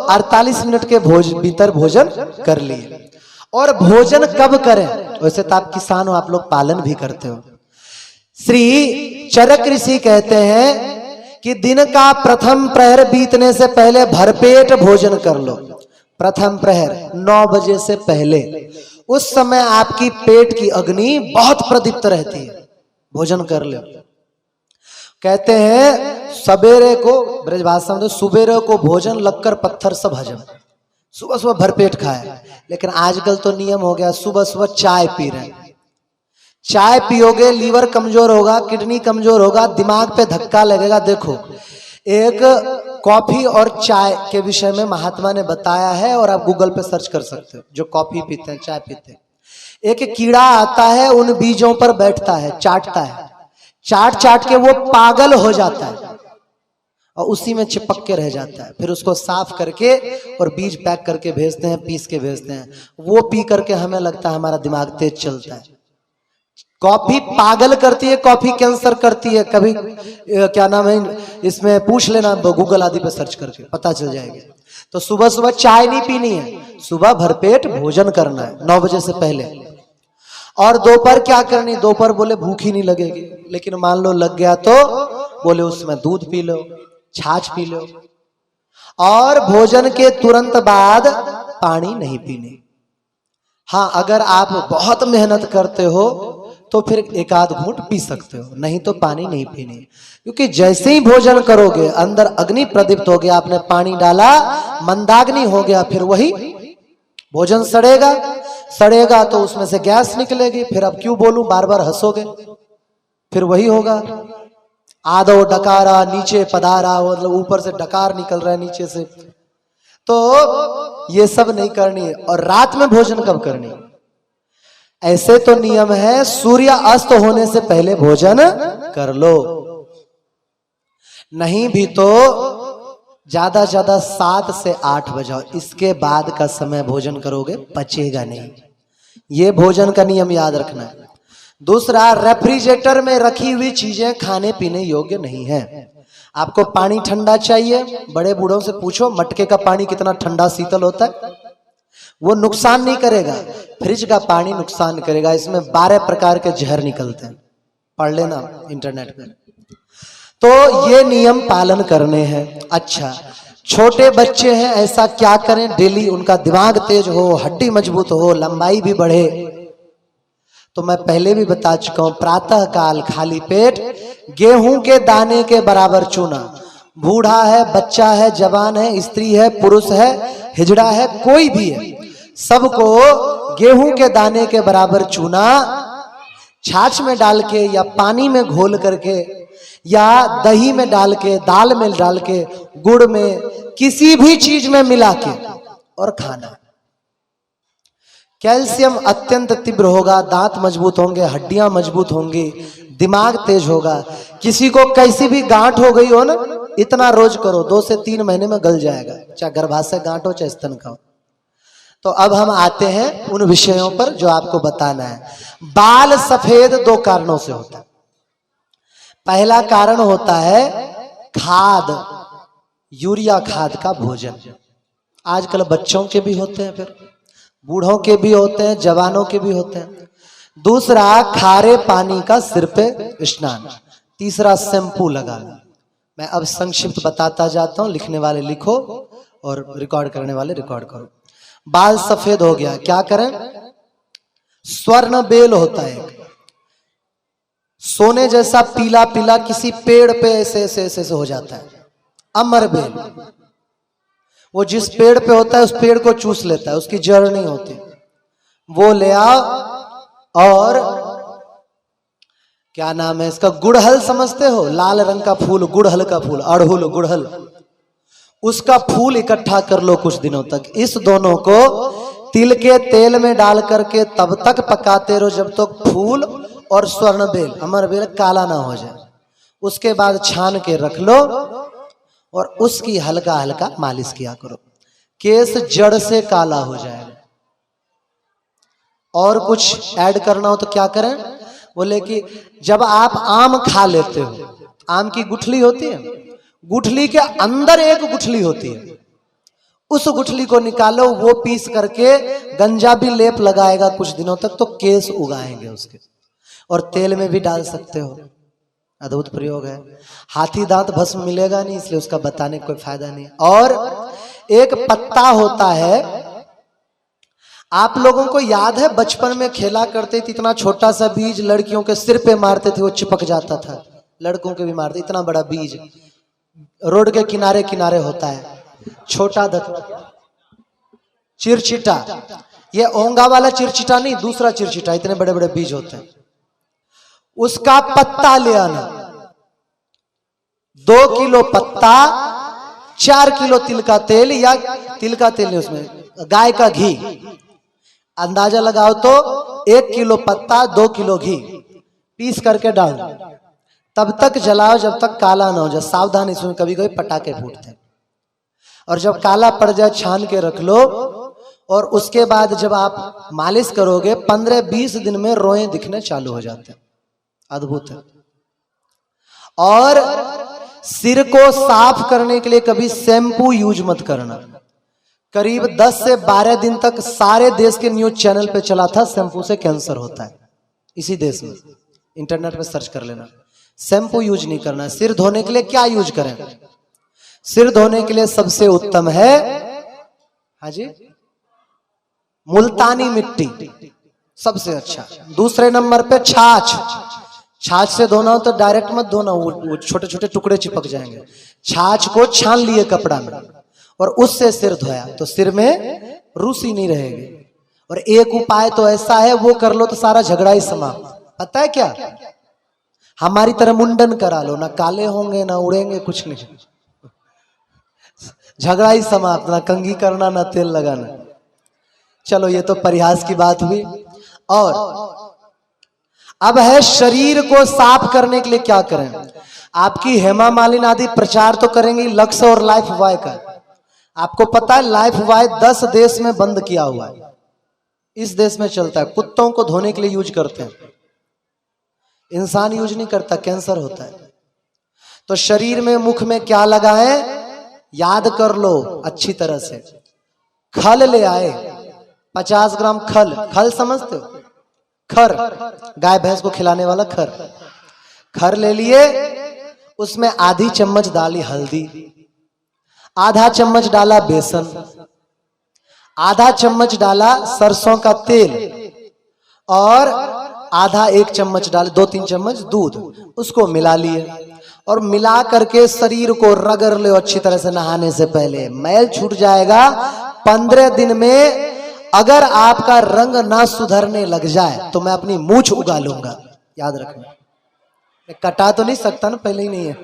48 मिनट के भीतर भोजन कर लिए। और भोजन कब करें? वैसे तो आप किसान हो, आप लोग पालन भी करते हो। श्री चरक ऋषि कहते हैं कि दिन का प्रथम प्रहर बीतने से पहले भरपेट भोजन कर लो। प्रथम प्रहर 9 बजे से पहले, उस समय आपकी पेट की अग्नि बहुत प्रदीप्त रहती है, भोजन कर लो। कहते हैं सवेरे को, ब्रजभाषा में सुबेरे को भोजन लगकर पत्थर सब हजम, सुबह सुबह भरपेट खाए। लेकिन आजकल तो नियम हो गया, सुबह सुबह चाय पी रहे हैं। चाय पियोगे लीवर कमजोर होगा, किडनी कमजोर होगा, दिमाग पे धक्का लगेगा। देखो, एक कॉफी और चाय के विषय में महात्मा ने बताया है, और आप गूगल पे सर्च कर सकते हो, जो कॉफी पीते हैं, चाय पीते हैं। एक कीड़ा आता है, उन बीजों पर बैठता है, चाटता है, चाट चाट के वो पागल हो जाता है और उसी में चिपक के रह जाता है। फिर उसको साफ करके और बीज पैक करके भेजते हैं, पीस के भेजते हैं। वो पी करके हमें लगता है हमारा दिमाग तेज चलता है। कॉफी पागल करती है, कॉफी कैंसर करती है। कभी क्या नाम है, इसमें पूछ लेना, गूगल आदि पे सर्च करके पता चल जाएगा। तो सुबह सुबह चाय नहीं पीनी है, सुबह भरपेट भोजन करना है 9 बजे से पहले। और दोपहर क्या करनी? दोपहर बोले भूख ही नहीं लगेगी, लेकिन मान लो लग गया तो बोले उसमें दूध पी लो, छाछ पी लो। और भोजन के तुरंत बाद पानी नहीं पीनी। हाँ, अगर आप बहुत मेहनत करते हो तो फिर एक आध घूंट पी सकते हो, नहीं तो पानी नहीं पीनी। क्योंकि जैसे ही भोजन करोगे अंदर अग्नि प्रदीप्त हो गया, आपने पानी डाला, मंदाग्नि हो गया, फिर वही भोजन सड़ेगा। सड़ेगा तो उसमें से गैस निकलेगी। फिर अब क्यों बोलूं, बार बार हंसोगे, फिर वही होगा। आदो डकारा नीचे पधारा, मतलब ऊपर से डकार निकल रहा है नीचे से। तो ये सब नहीं करनी है। और रात में भोजन कब करनी? ऐसे तो नियम है, सूर्य अस्त होने से पहले भोजन कर लो, नहीं भी तो ज्यादा ज्यादा 7 से 8 बजाओ, इसके बाद का समय भोजन करोगे पचेगा नहीं। ये भोजन का नियम याद रखना है। दूसरा, रेफ्रिजरेटर में रखी हुई चीजें खाने पीने योग्य नहीं है। आपको पानी ठंडा चाहिए, बड़े बूढ़ों से पूछो मटके का पानी कितना ठंडा शीतल होता है, वो नुकसान नहीं करेगा। फ्रिज का पानी नुकसान करेगा, इसमें 12 प्रकार के जहर निकलते हैं, पढ़ लेना इंटरनेट में। तो ये नियम पालन करने हैं। अच्छा, छोटे बच्चे हैं, ऐसा क्या करें? डेली उनका दिमाग तेज हो, हड्डी मजबूत हो, लंबाई भी बढ़े। तो मैं पहले भी बता चुका हूं, प्रातः काल खाली पेट गेहूं के दाने के बराबर चूना, बूढ़ा है, बच्चा है, जवान है, स्त्री है, पुरुष है, हिजड़ा है, कोई भी है, सबको गेहूं के दाने के बराबर चूना छाछ में डाल के या पानी में घोल करके या दही में डाल के, दाल में डाल के, गुड़ में, किसी भी चीज में मिला के और खाना। कैल्शियम अत्यंत तीव्र होगा, दांत मजबूत होंगे, हड्डियां मजबूत होंगी, दिमाग तेज होगा। किसी को कैसी भी गांठ हो गई हो ना, इतना रोज करो, 2 से 3 महीने में गल जाएगा, चाहे गर्भाशय गांठ हो चाहे स्तन का हो। तो अब हम आते हैं उन विषयों पर जो आपको बताना है। बाल सफेद 2 कारणों से होता है। पहला कारण होता है खाद, यूरिया खाद का भोजन। आजकल बच्चों के भी होते हैं, फिर बूढ़ों के भी होते हैं, जवानों के भी होते हैं। दूसरा, खारे पानी का सिर पे स्नान। तीसरा, शैम्पू लगाना। मैं अब संक्षिप्त बताता जाता हूं, लिखने वाले लिखो और रिकॉर्ड करने वाले रिकॉर्ड करो। बाल सफेद हो गया, क्या करें? स्वर्ण बेल होता है, सोने जैसा पीला पीला, किसी पेड़ पे ऐसे ऐसे ऐसे हो जाता है, अमर बेल। वो जिस पेड़ पे होता है उस पेड़ को चूस लेता है, उसकी जड़ नहीं होती। वो ले आओ और क्या नाम है इसका, गुड़हल समझते हो? लाल रंग का फूल, गुड़हल का फूल, अड़हुल गुड़हल, उसका फूल इकट्ठा कर लो कुछ दिनों तक। इस दोनों को तिल के तेल में डाल करके तब तक पकाते रहो जब तक फूल और स्वर्ण बेल, अमर बेल काला ना हो जाए। उसके बाद छान के रख लो और उसकी हल्का हल्का मालिश किया करो, केस जड़ से काला हो जाएगा। और कुछ ऐड करना हो तो क्या करें? बोले कि जब आप आम खा लेते हो, आम की गुठली होती है, गुठली के अंदर एक गुठली होती है, उस गुठली को निकालो, वो पीस करके गंजा भी लेप लगाएगा कुछ दिनों तक, तो केस उगाएंगे उसके। और तेल में भी डाल सकते हो, अद्भुत प्रयोग है। हाथी दांत भस्म मिलेगा नहीं, इसलिए उसका बताने का कोई फायदा नहीं। और एक पत्ता होता है, आप लोगों को याद है बचपन में खेला करते थे, इतना छोटा सा बीज लड़कियों के सिर पे मारते थे, वो चिपक जाता था, लड़कों के भी मारते, इतना बड़ा बीज रोड के किनारे किनारे होता है, छोटा धतूरा, चिरचिटा। ये ओंगा वाला चिरचिटा नहीं, दूसरा चिरचिटा, इतने बड़े बड़े बीज होते हैं। उसका पत्ता ले आना, 2 किलो पत्ता, 4 किलो तिल का तेल, या तिल का तेल नहीं, उसमें गाय का घी, अंदाजा लगाओ तो 1 किलो पत्ता, 2 किलो घी पीस करके डाल दो। तब तक जलाओ जब तक काला ना हो जाए। सावधान, इसमें कभी कभी पटाखे फूटते हैं। और जब काला पड़ जाए छान के रख लो। और उसके बाद जब आप मालिश करोगे 15-20 दिन में रोएं दिखने चालू हो जाते हैं, अद्भुत है। और सिर को साफ करने के लिए कभी शैम्पू यूज मत करना। करीब 10 से 12 दिन तक सारे देश के न्यूज चैनल पे चला था, शैम्पू से कैंसर होता है इसी देश में, इंटरनेट पे सर्च कर लेना। शैम्पू यूज नहीं करना। सिर धोने के लिए क्या यूज करें? सिर धोने के लिए सबसे उत्तम है, हाँ जी, मुल्तानी मिट्टी सबसे अच्छा। दूसरे नंबर पे छाछ। छाछ से धोना हो तो डायरेक्ट मत धोना, वो छोटे छोटे टुकड़े चिपक जाएंगे। छाछ को छान लिए कपड़ा में और उससे सिर धोया तो सिर में रूसी नहीं रहेगी। और एक उपाय तो ऐसा है, वो कर लो तो सारा झगड़ा ही समाप्त। पता है क्या? हमारी तरह मुंडन करा लो, ना काले होंगे ना उड़ेंगे, कुछ नहीं, झगड़ा ही समाप्त। ना कंघी करना ना तेल लगाना। चलो ये तो परिहास की बात हुई। और अब है शरीर को साफ करने के लिए क्या करें। आपकी हेमा मालिनी आदि प्रचार तो करेंगी लक्स और लाइफ बॉय का। आपको पता है लाइफ बॉय 10 देश में बंद किया हुआ है, इस देश में चलता है। कुत्तों को धोने के लिए यूज करते हैं, इंसान यूज नहीं करता, कैंसर होता है। तो शरीर में मुख में क्या लगाएं, याद कर लो अच्छी तरह से। खल ले आए 50 ग्राम खल। खल समझते हो? खर, गाय भैंस को खिलाने वाला खर। खर ले लिए, उसमें आधी चम्मच डाली हल्दी, आधा चम्मच डाला बेसन, आधा चम्मच डाला सरसों का तेल और आधा 1 चम्मच डाले 2-3 चम्मच दूध। उसको मिला लिए और मिला करके शरीर को रगड़ लो अच्छी तरह से। नहाने से पहले मैल छूट जाएगा। 15 दिन में अगर आपका रंग ना सुधरने लग जाए तो मैं अपनी मूंछ उगा लूंगा। याद रखना, मैं कटा तो नहीं सकता ना, पहले ही नहीं है।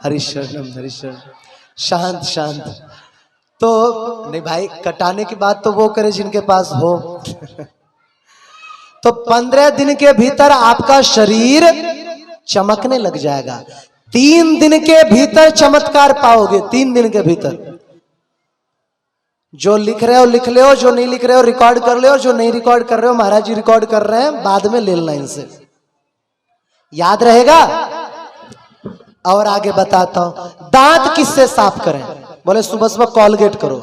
हरिशरणम हरिशरण, शांत शांत। तो नहीं भाई, कटाने की बात तो वो करे जिनके पास हो। तो 15 दिन के भीतर आपका शरीर चमकने लग जाएगा। 3 दिन के भीतर चमत्कार पाओगे। 3 दिन के भीतर। जो लिख रहे हो लिख ले हो, जो नहीं लिख रहे हो रिकॉर्ड कर ले हो, जो नहीं रिकॉर्ड कर रहे हो महाराज जी रिकॉर्ड कर रहे हैं, बाद में ले लेना इनसे, याद रहेगा। और आगे बताता हूं, दांत किससे साफ करें। बोले सुबह सुबह कॉलगेट करो।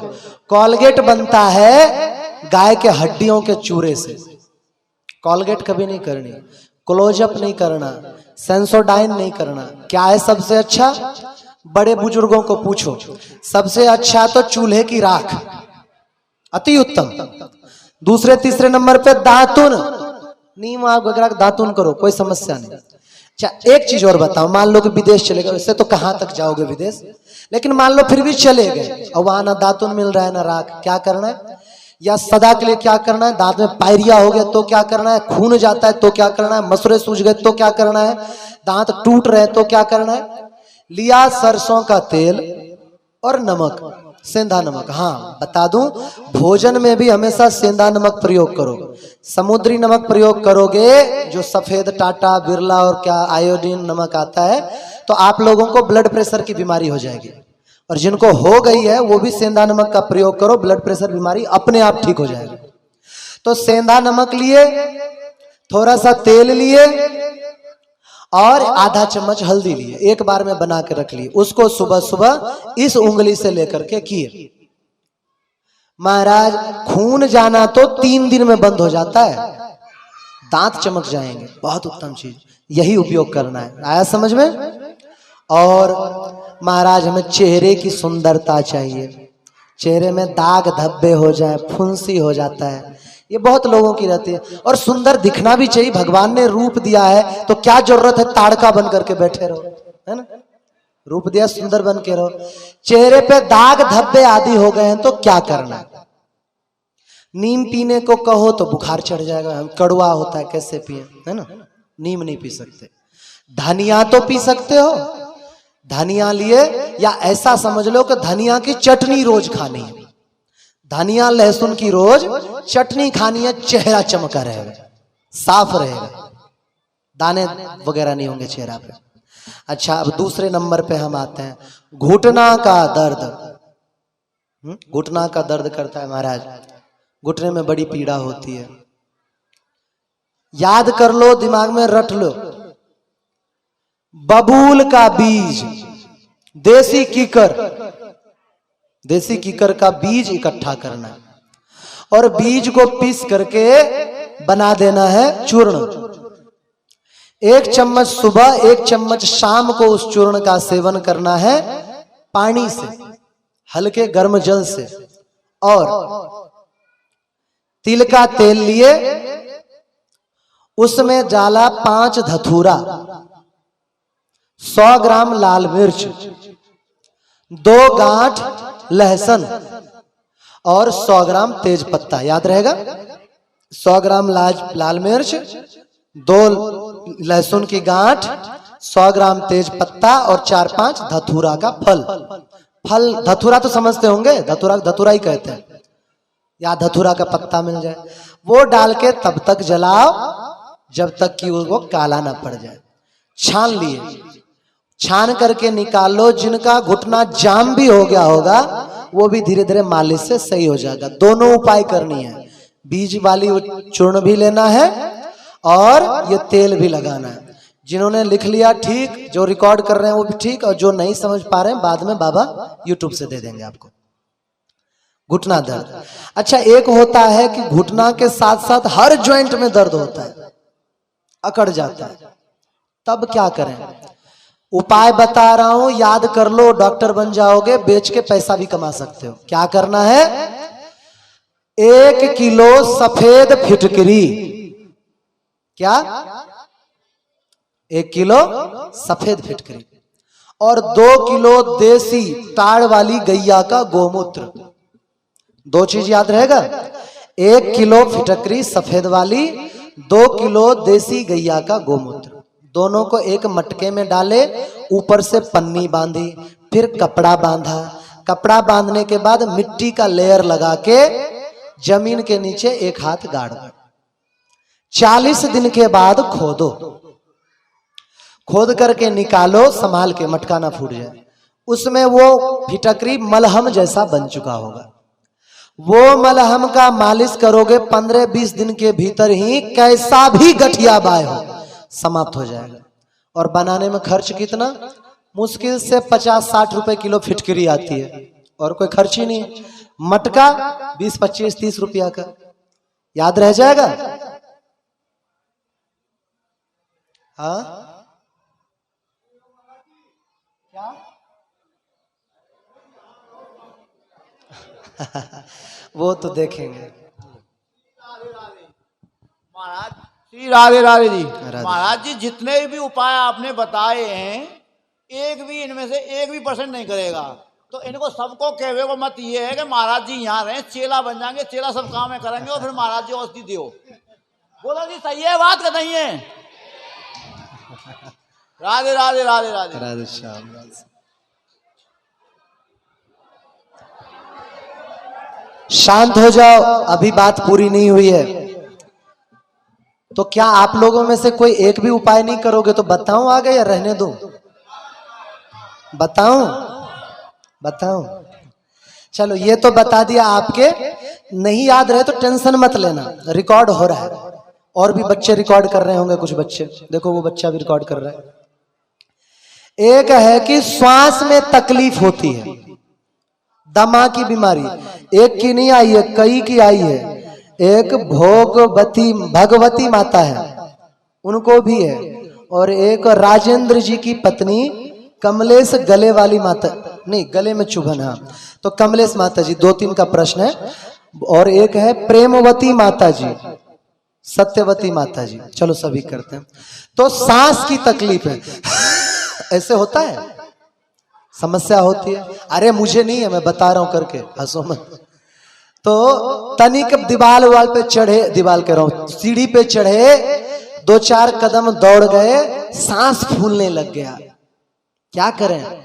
कॉलगेट बनता है गाय के हड्डियों के चूरे से। कॉलगेट कभी नहीं करनी, क्लोजअप नहीं करना, सेंसोडाइन नहीं करना। क्या है सबसे अच्छा? बड़े बुजुर्गों को पूछो, सबसे अच्छा तो चूल्हे की राख, अति उत्तम। दूसरे तीसरे नंबर पे दातुन, नीम आग वगैरह दातुन करो, कोई समस्या नहीं। अच्छा एक चीज और बताओ, मान लो कि विदेश चले गए, इससे तो कहां तक जाओगे विदेश, लेकिन मान लो फिर भी चले गए और वहां ना दातुन मिल रहा है ना राख, क्या करना है? या सदा के लिए क्या करना है? दांत में पायरिया हो गया तो क्या करना है? खून जाता है तो क्या करना है? मसूड़े सूज गए तो क्या करना है? दांत टूट रहे तो क्या करना है? लिया सरसों का तेल और नमक, सेंधा नमक। हाँ बता दूं, भोजन में भी हमेशा सेंधा नमक प्रयोग करो। समुद्री नमक प्रयोग करोगे, जो सफेद टाटा बिरला और क्या आयोडीन नमक आता है, तो आप लोगों को ब्लड प्रेशर की बीमारी हो जाएगी। और जिनको हो गई है वो भी सेंधा नमक का प्रयोग करो, ब्लड प्रेशर बीमारी अपने आप ठीक हो जाएगी। तो सेंधा नमक लिए, थोड़ा सा तेल लिए और आधा चम्मच हल्दी लिए, एक बार में बना के रख लिए। उसको सुबह सुबह इस उंगली से लेकर के किए। महाराज खून जाना तो 3 दिन में बंद हो जाता है, दांत चमक जाएंगे। बहुत उत्तम चीज, यही उपयोग करना है। आया समझ में? और महाराज हमें चेहरे की सुंदरता चाहिए, चेहरे में दाग धब्बे हो जाए, फुंसी हो जाता है, ये बहुत लोगों की रहती है। और सुंदर दिखना भी चाहिए, भगवान ने रूप दिया है तो क्या जरूरत है ताड़का बन करके बैठे रहो, है ना? रूप दिया सुंदर बन के रहो। चेहरे पे दाग धब्बे आदि हो गए हैं तो क्या करना है? नीम पीने को कहो तो बुखार चढ़ जाएगा, कड़वा होता है, कैसे पिए, है ना? नीम नहीं पी सकते। धनिया तो पी सकते हो, धनिया लिए, या ऐसा समझ लो कि धनिया की चटनी रोज खानी है। धनिया लहसुन की रोज चटनी खानी है, चेहरा चमका रहेगा, साफ रहेगा, दाने वगैरह नहीं होंगे चेहरा पे। अच्छा अब दूसरे नंबर पे हम आते हैं, घुटना का दर्द। घुटना का दर्द करता है महाराज, घुटने में बड़ी पीड़ा होती है। याद कर लो, दिमाग में रट लो, बबूल का बीज, देसी कीकर, देसी कीकर का बीज इकट्ठा करना है और बीज को पीस करके बना देना है चूर्ण। 1 चम्मच सुबह 1 चम्मच शाम को उस चूर्ण का सेवन करना है पानी से, हल्के गर्म जल से। और तिल का तेल लिए, उसमें डाला 5 धतूरा, 100 ग्राम लाल मिर्च, 2 गांठ लहसुन और 100 ग्राम तेज पत्ता। याद रहेगा? 100 ग्राम लाल मिर्च, 2 लहसुन की गांठ, 100 ग्राम तेज पत्ता और 4-5 धतूरा का फल। फल धतूरा तो समझते होंगे, धतूरा धतूरा ही कहते हैं, या धतूरा का पत्ता मिल जाए, वो डाल के तब तक जलाओ जब तक कि वो काला ना पड़ जाए। छान लिए, छान करके निकाल लो। जिनका घुटना जाम भी हो गया होगा वो भी धीरे धीरे मालिश से सही हो जाएगा। दोनों उपाय करनी है, बीज वाली चूर्ण भी लेना है और ये तेल भी लगाना है। जिन्होंने लिख लिया ठीक, जो रिकॉर्ड कर रहे हैं वो भी ठीक, और जो नहीं समझ पा रहे हैं बाद में बाबा यूट्यूब से दे देंगे आपको। घुटना दर्द, अच्छा एक होता है कि घुटना के साथ साथ हर जॉइंट में दर्द होता है, अकड़ जाता है, तब क्या करें? उपाय बता रहा हूं, याद कर लो, डॉक्टर बन जाओगे, बेच के पैसा भी कमा सकते हो। क्या करना है? 1 किलो सफेद फिटकरी, क्या 1 किलो सफेद फिटकरी, और 2 किलो देसी ताड़ वाली गैया का गोमूत्र। 2 चीज याद रहेगा, 1 किलो फिटकरी सफेद वाली, 2 किलो देसी गैया का गोमूत्र। दोनों को एक मटके में डाले, ऊपर से पन्नी बांधी, फिर कपड़ा बांधा। कपड़ा बांधने के बाद मिट्टी का लेयर लगा के जमीन के नीचे 1 हाथ गाड़ दो। 40 दिन के बाद खोदो, खोद करके निकालो, संभाल के, मटका ना फूट जाए। उसमें वो फिटकरी मलहम जैसा बन चुका होगा। वो मलहम का मालिश करोगे 15-20 दिन के भीतर ही कैसा भी गठिया बाय हो समाप्त हो जाएगा। और बनाने में खर्च कितना? मुश्किल से 50-60 रुपए किलो फिटकरी आती है, और कोई खर्च ही नहीं। मटका 20, 25, 30 रुपया का। याद रह जाएगा? हाँ क्या? वो तो देखेंगे। महाराज श्री राधे राधे जी। राधे। महाराज जी जितने भी उपाय आपने बताए हैं, एक भी इनमें से 1% नहीं करेगा। तो इनको सबको कहवे को मत ये है कि महाराज जी यहाँ रहे, चेला बन जाएंगे, चेला सब काम में करेंगे और फिर महाराज जी औषधि दियो। बोलो जी सही है बात, का नहीं है? राधे राधे राधे राधे राधे श्याम। शांत हो जाओ, अभी बात पूरी नहीं हुई है। तो क्या आप लोगों में से कोई एक भी उपाय नहीं करोगे? तो बताऊं आगे या रहने दूं? बताऊं? बताऊं? चलो ये तो बता दिया। आपके नहीं याद रहे तो टेंशन मत लेना, रिकॉर्ड हो रहा है। और भी बच्चे रिकॉर्ड कर रहे होंगे, कुछ बच्चे देखो, वो बच्चा भी रिकॉर्ड कर रहा है। एक है कि श्वास में तकलीफ होती है, दमा की बीमारी। एक की नहीं आई है, कई की आई है। एक भगवती माता है, उनको भी है। और एक राजेंद्र जी की पत्नी कमलेश गले वाली माता, नहीं गले में चुभन, हाँ तो कमलेश माता जी। 2-3 का प्रश्न है। और एक है प्रेमवती माता जी, सत्यवती माता जी। चलो सभी करते हैं। तो सांस की तकलीफ है ऐसे होता है, समस्या होती है। अरे मुझे नहीं है, मैं बता रहा हूं करके, हंसो मत। तो तनिक दीवाल वाल पे चढ़े, दीवाल कह रहा हूं, सीढ़ी पे चढ़े, 2-4 कदम दौड़ गए, सांस फूलने लग गया। क्या करें?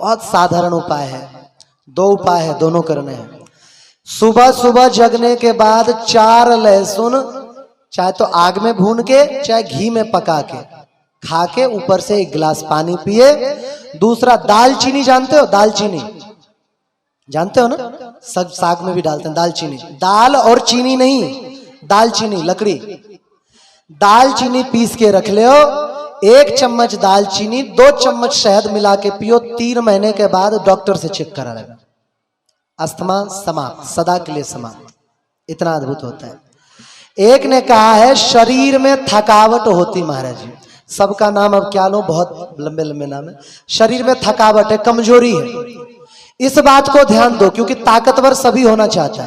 बहुत साधारण उपाय है, 2 उपाय है, दोनों करने हैं। सुबह सुबह जगने के बाद 4 लहसुन, चाहे तो आग में भून के चाहे घी में पका के खा के ऊपर से 1 गिलास पानी पिए। दूसरा दालचीनी, जानते हो दालचीनी? जानते हो ना, सब साग में भी डालते हैं दालचीनी। दाल और चीनी नहीं, दालचीनी लकड़ी। दालचीनी पीस के रख ले, 1 चम्मच दालचीनी, 2 चम्मच शहद मिला के पियो। 3 महीने के बाद डॉक्टर से चेक करा लेना, अस्थमा समाप्त, सदा के लिए समाप्त। इतना अद्भुत होता है। एक ने कहा है शरीर में थकावट होती, महाराज जी सबका नाम अब क्या लो, बहुत लंबे लंबे नाम है। शरीर में थकावट है, कमजोरी है। इस बात को ध्यान दो, क्योंकि ताकतवर सभी होना चाहता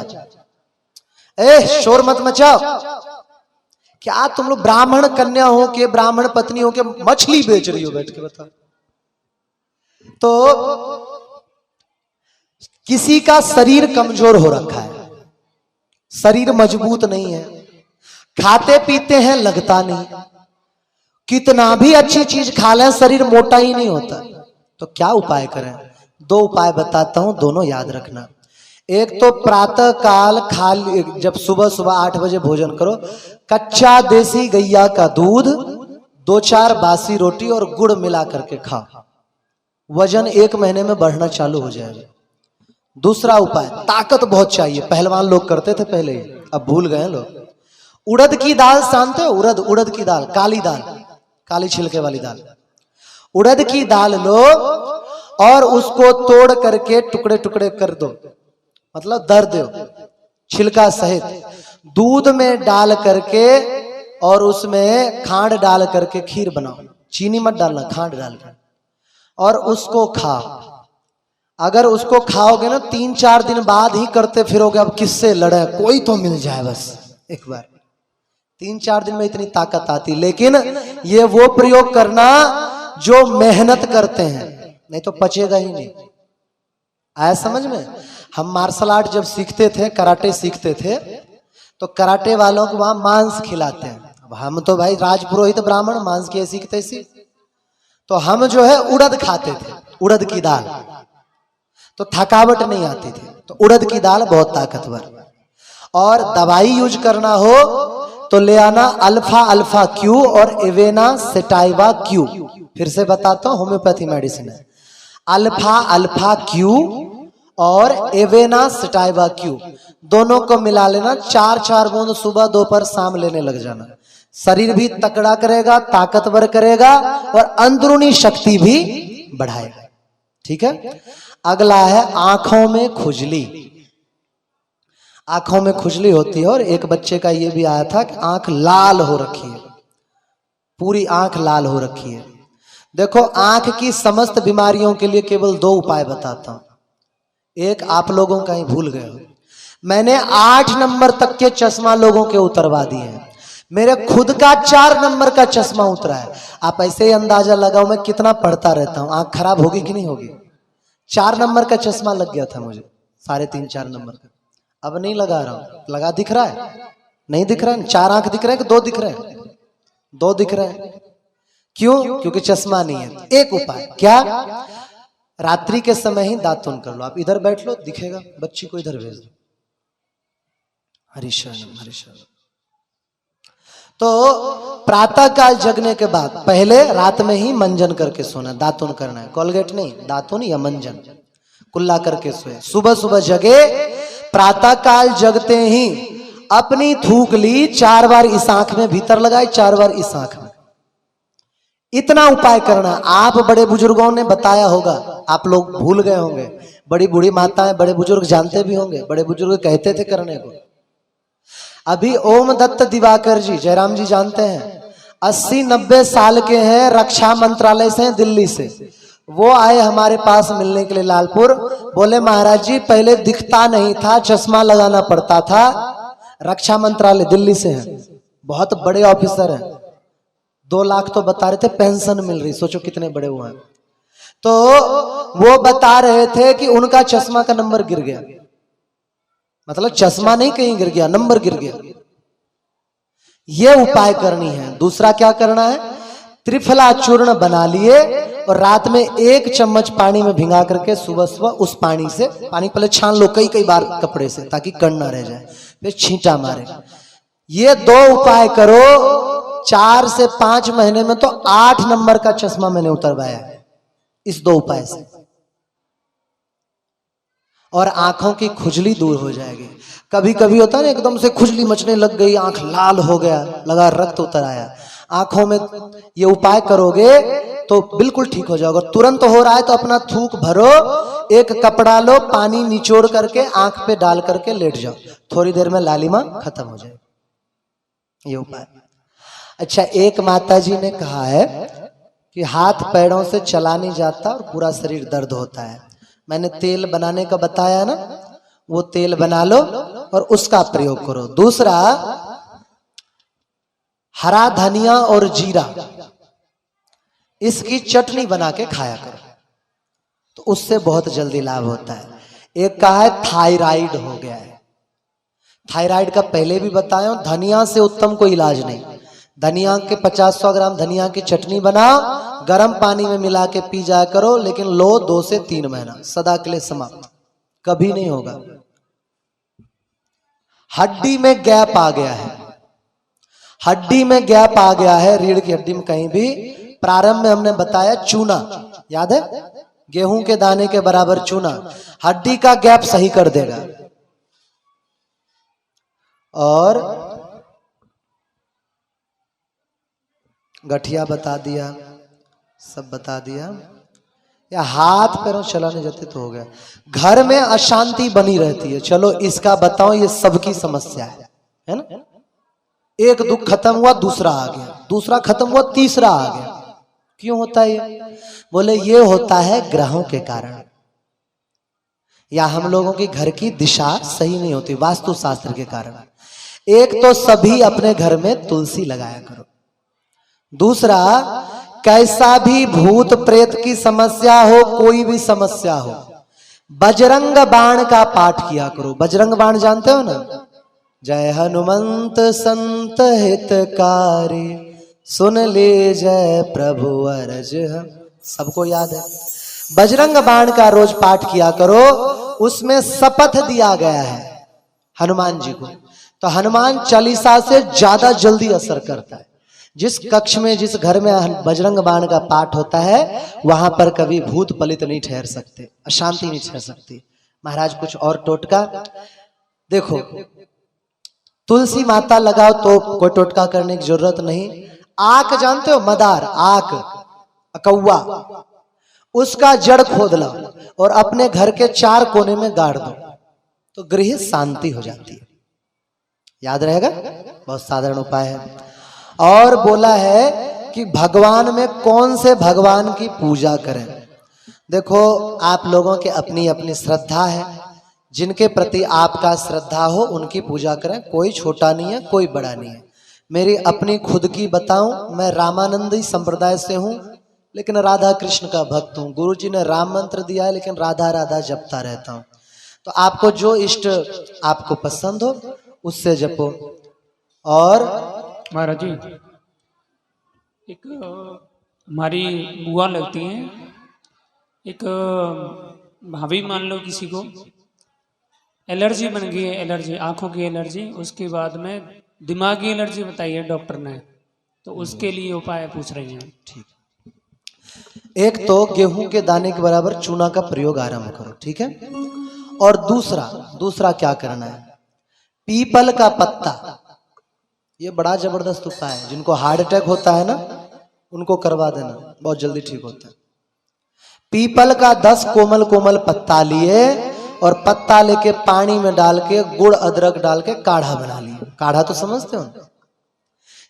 है। शोर मत मचाओ। क्या तुम लोग ब्राह्मण कन्या हो के, ब्राह्मण पत्नी हो के मछली बेच रही हो बैठ के? बताओ। तो किसी का शरीर कमजोर हो रखा है, शरीर मजबूत नहीं है, खाते पीते हैं लगता नहीं, कितना भी अच्छी चीज खा लें शरीर मोटा ही नहीं होता। तो क्या उपाय करें? 2 उपाय बताता हूं, दोनों याद रखना। एक तो प्रातः काल खाली, जब सुबह सुबह 8 बजे भोजन करो, कच्चा देसी गैया का दूध, 2-4 बासी रोटी और गुड़ मिला करके खाओ। वजन 1 महीने में बढ़ना चालू हो जाएगा। दूसरा उपाय, ताकत बहुत चाहिए, पहलवान लोग करते थे पहले, अब भूल गए लोग। उड़द की दाल जानते हो? उड़द की दाल, काली दाल, काली छिलके वाली दाल। उड़द की दाल लो और उसको तोड़ करके टुकड़े टुकड़े कर दो, मतलब दर दो छिलका सहित, दूध में डाल करके और उसमें खांड डाल करके खीर बनाओ। चीनी मत डालना, खांड डाल कर, और उसको खाओ। अगर उसको खाओगे ना 3-4 दिन बाद ही करते फिरोगे, अब किससे लड़े, कोई तो मिल जाए बस एक बार। 3-4 दिन में इतनी ताकत आती। लेकिन ये वो प्रयोग करना जो मेहनत करते हैं, नहीं तो पचेगा ही नहीं। आया समझ में? हम मार्शल आर्ट जब सीखते थे, कराटे सीखते थे, तो कराटे वालों को वहां मांस खिलाते हैं। अब हम तो भाई राजपुरोहित ब्राह्मण, मांस की सीखते सी, तो हम जो है उड़द खाते थे, उड़द की दाल, तो थकावट नहीं आती थी। तो उड़द की दाल बहुत ताकतवर। और दवाई यूज करना हो तो ले आना अल्फा क्यू और एवेना सेटाइवा क्यू। फिर से बताता हूं, होम्योपैथी मेडिसिन है। अल्फा क्यू और एवेना सेटाइवा क्यू, दोनों को मिला लेना। 4-4 बूंद सुबह दोपहर शाम लेने लग जाना। शरीर भी तगड़ा करेगा, ताकतवर करेगा और अंदरूनी शक्ति भी बढ़ाएगा। ठीक है। अगला है आंखों में खुजली। आंखों में खुजली होती है, और एक बच्चे का ये भी आया था कि आंख लाल हो रखी है, पूरी आंख लाल हो रखी है। देखो, आंख की समस्त बीमारियों के लिए केवल 2 उपाय बताता हूं। एक आप लोगों का ही भूल गए हो, मैंने 8 नंबर तक के चश्मा लोगों के उतरवा दिए हैं। मेरे खुद का 4 नंबर का चश्मा उतरा है। आप ऐसे ही अंदाजा लगाओ मैं कितना पढ़ता रहता हूं, आंख खराब होगी कि नहीं होगी। 4 नंबर का चश्मा लग गया था मुझे, 3.5-4 नंबर का। अब नहीं लगा रहा हूं। लगा दिख रहा है? नहीं दिख रहा है। 4 आंख दिख रहे हैं कि 2 दिख रहे हैं? 2 दिख रहे हैं। क्यों? क्योंकि चश्मा नहीं है। एक उपाय क्या, रात्रि के समय ही दातुन कर लो। आप इधर बैठ लो, दिखेगा। बच्ची को इधर भेज दो। हरिशरणम हरिशरणम। तो प्रातः काल जगने के बाद पहले रात में ही मंजन करके सोना, दातुन करना है, कोलगेट नहीं, दातुन या मंजन, कुल्ला करके सोए। सुबह सुबह जगे, प्रातः काल जगते ही अपनी थूक ली, 4 बार इस आंख में भीतर लगाई, 4 बार इस आंख में। इतना उपाय करना। आप बड़े बुजुर्गों ने बताया होगा, आप लोग भूल गए होंगे। बड़ी बूढ़ी माताएं, बड़े बुजुर्ग जानते भी होंगे, बड़े बुजुर्ग कहते थे करने को। अभी ओम दत्त दिवाकर जी, जयराम जी जानते हैं, 80-90 साल के हैं, रक्षा मंत्रालय से, दिल्ली से। वो आए हमारे पास मिलने के लिए लालपुर। बोले महाराज जी पहले दिखता नहीं था, चश्मा लगाना पड़ता था। रक्षा मंत्रालय दिल्ली से है, बहुत बड़े ऑफिसर हैं। 2 लाख तो बता रहे थे पेंशन मिल रही, सोचो कितने बड़े हुए हैं। तो वो बता रहे थे कि उनका चश्मा का नंबर गिर गया, मतलब चश्मा नहीं कहीं गिर गया, नंबर गिर गया। ये उपाय करनी है। दूसरा क्या करना है, त्रिफला चूर्ण बना लिए और रात में 1 चम्मच पानी में भिंगा करके सुबह सुबह उस पानी से, पानी पहले छान लो कई बार कपड़े से, ताकि कण ना रह जाए, फिर छींटा मारे। ये 2 उपाय करो, 4 से 5 महीने में तो 8 नंबर का चश्मा मैंने उतरवाया है इस 2 उपाय से। और आंखों की खुजली दूर हो जाएगी। कभी कभी होता है ना, एकदम से खुजली मचने लग गई, आंख लाल हो गया, लगा रक्त उतर आया, आंखों में ये उपाय करोगे तो बिल्कुल ठीक हो जाएगा। तुरंत हो रहा है तो अपना थूक भरो, एक कपड़ा लो, पानी निचोड़ करके आंख पे डाल करके लेट जाओ, थोड़ी देर में लालिमा खत्म हो जाएगी। ये उपाय। अच्छा, एक माता जी ने कहा है कि हाथ पैरों से चला नहीं जाता और पूरा शरीर दर्द होता है। मैंने तेल बनाने का बताया ना, वो तेल बना लो और उसका प्रयोग करो। दूसरा, हरा धनिया और जीरा, इसकी चटनी बना के खाया करो, तो उससे बहुत जल्दी लाभ होता है। एक का है थायराइड हो गया है, थायराइड का पहले भी बताया हूं, धनिया से उत्तम कोई इलाज नहीं। धनिया के 50-100 ग्राम धनिया की चटनी बनाओ, गर्म पानी में मिला के पी जाया करो, लेकिन लो 2 से 3 महीना, सदा के लिए समाप्त, कभी नहीं होगा। हड्डी में गैप आ गया है, हड्डी में गैप आ गया है, रीढ़ की हड्डी में कहीं भी। प्रारंभ में हमने बताया चूना, याद है, गेहूं के दाने के बराबर चूना हड्डी का गैप सही कर देगा। और गठिया बता दिया, सब बता दिया। या हाथ पैरों चलाने जाते तो हो गया। घर में अशांति बनी रहती है, चलो इसका बताओ, ये सबकी समस्या है ना। एक दुख खत्म हुआ दूसरा आ गया, दूसरा खत्म हुआ तीसरा आ गया। क्यों होता है ये? बोले ये होता है ग्रहों के कारण, या हम लोगों की घर की दिशा सही नहीं होती वास्तु शास्त्र के कारण। एक तो सभी अपने घर में तुलसी लगाया करो। दूसरा, कैसा भी भूत प्रेत की समस्या हो, कोई भी समस्या हो, बजरंग बाण का पाठ किया करो। बजरंग बाण जानते हो ना? जय हनुमंत संत हितकारी, सुन ले जय प्रभु अरज हम। सबको याद है। बजरंग बाण का रोज पाठ किया करो। उसमें शपथ दिया गया है हनुमान जी को, तो हनुमान चालीसा से ज्यादा जल्दी असर करता है। जिस कक्ष में, जिस घर में बजरंग बाण का पाठ होता है, वहां पर कभी भूत पलित नहीं ठहर सकते, अशांति नहीं ठहर सकती। महाराज कुछ और टोटका देखो, तुलसी माता लगाओ तो कोई टोटका करने की जरूरत नहीं। आक जानते हो? मदार, आक, अकौवा, उसका जड़ खोद लो और अपने घर के 4 कोने में गाड़ दो, तो गृह शांति हो जाती है। याद रहेगा, बहुत साधारण उपाय है। और बोला है कि भगवान में कौन से भगवान की पूजा करें। देखो, आप लोगों के अपनी अपनी श्रद्धा है, जिनके प्रति आपका श्रद्धा हो उनकी पूजा करें। कोई छोटा नहीं है, कोई बड़ा नहीं है। मेरी अपनी खुद की बताऊं, मैं रामानंदी संप्रदाय से हूं, लेकिन राधा कृष्ण का भक्त हूं। गुरु जी ने राम मंत्र दिया है, लेकिन राधा राधा जपता रहता हूं। तो आपको जो इष्ट आपको पसंद हो उससे जपो। और महाराज जी, एक हमारी बुआ लगती हैं, एक भाभी मान लो, किसी को एलर्जी बन गई है, एलर्जी, आंखों की एलर्जी, उसके बाद में दिमागी एलर्जी बताई है डॉक्टर ने, तो उसके लिए उपाय पूछ रही हैं। ठीक, एक तो गेहूं के दाने के बराबर चूना का प्रयोग आरंभ करो, ठीक है। और दूसरा क्या करना है, पीपल का पत्ता, ये बड़ा जबरदस्त उपाय है। जिनको हार्ट अटैक होता है ना, उनको करवा देना, बहुत जल्दी ठीक होता है। पीपल का 10 कोमल कोमल पत्ता लिए और पत्ता लेके पानी में डाल के गुड़ अदरक डाल के काढ़ा बना लिए। काढ़ा तो समझते हो,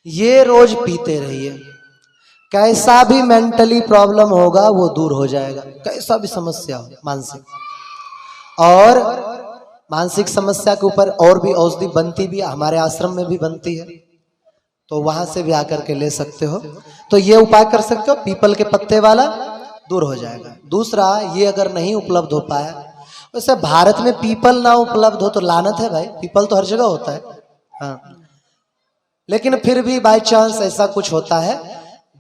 ये रोज पीते रहिए। कैसा भी मेंटली प्रॉब्लम होगा वो दूर हो जाएगा, कैसा भी समस्या हो मानसिक। और मानसिक समस्या के ऊपर और भी औषधि बनती भी, हमारे आश्रम में भी बनती है, तो वहां से भी आकर के ले सकते हो। तो ये उपाय कर सकते हो, पीपल के पत्ते वाला, दूर हो जाएगा। दूसरा, ये अगर नहीं उपलब्ध हो पाया, वैसे भारत में पीपल ना उपलब्ध हो तो लानत है भाई, पीपल तो हर जगह होता है, हाँ। लेकिन फिर भी बाय चांस ऐसा कुछ होता है,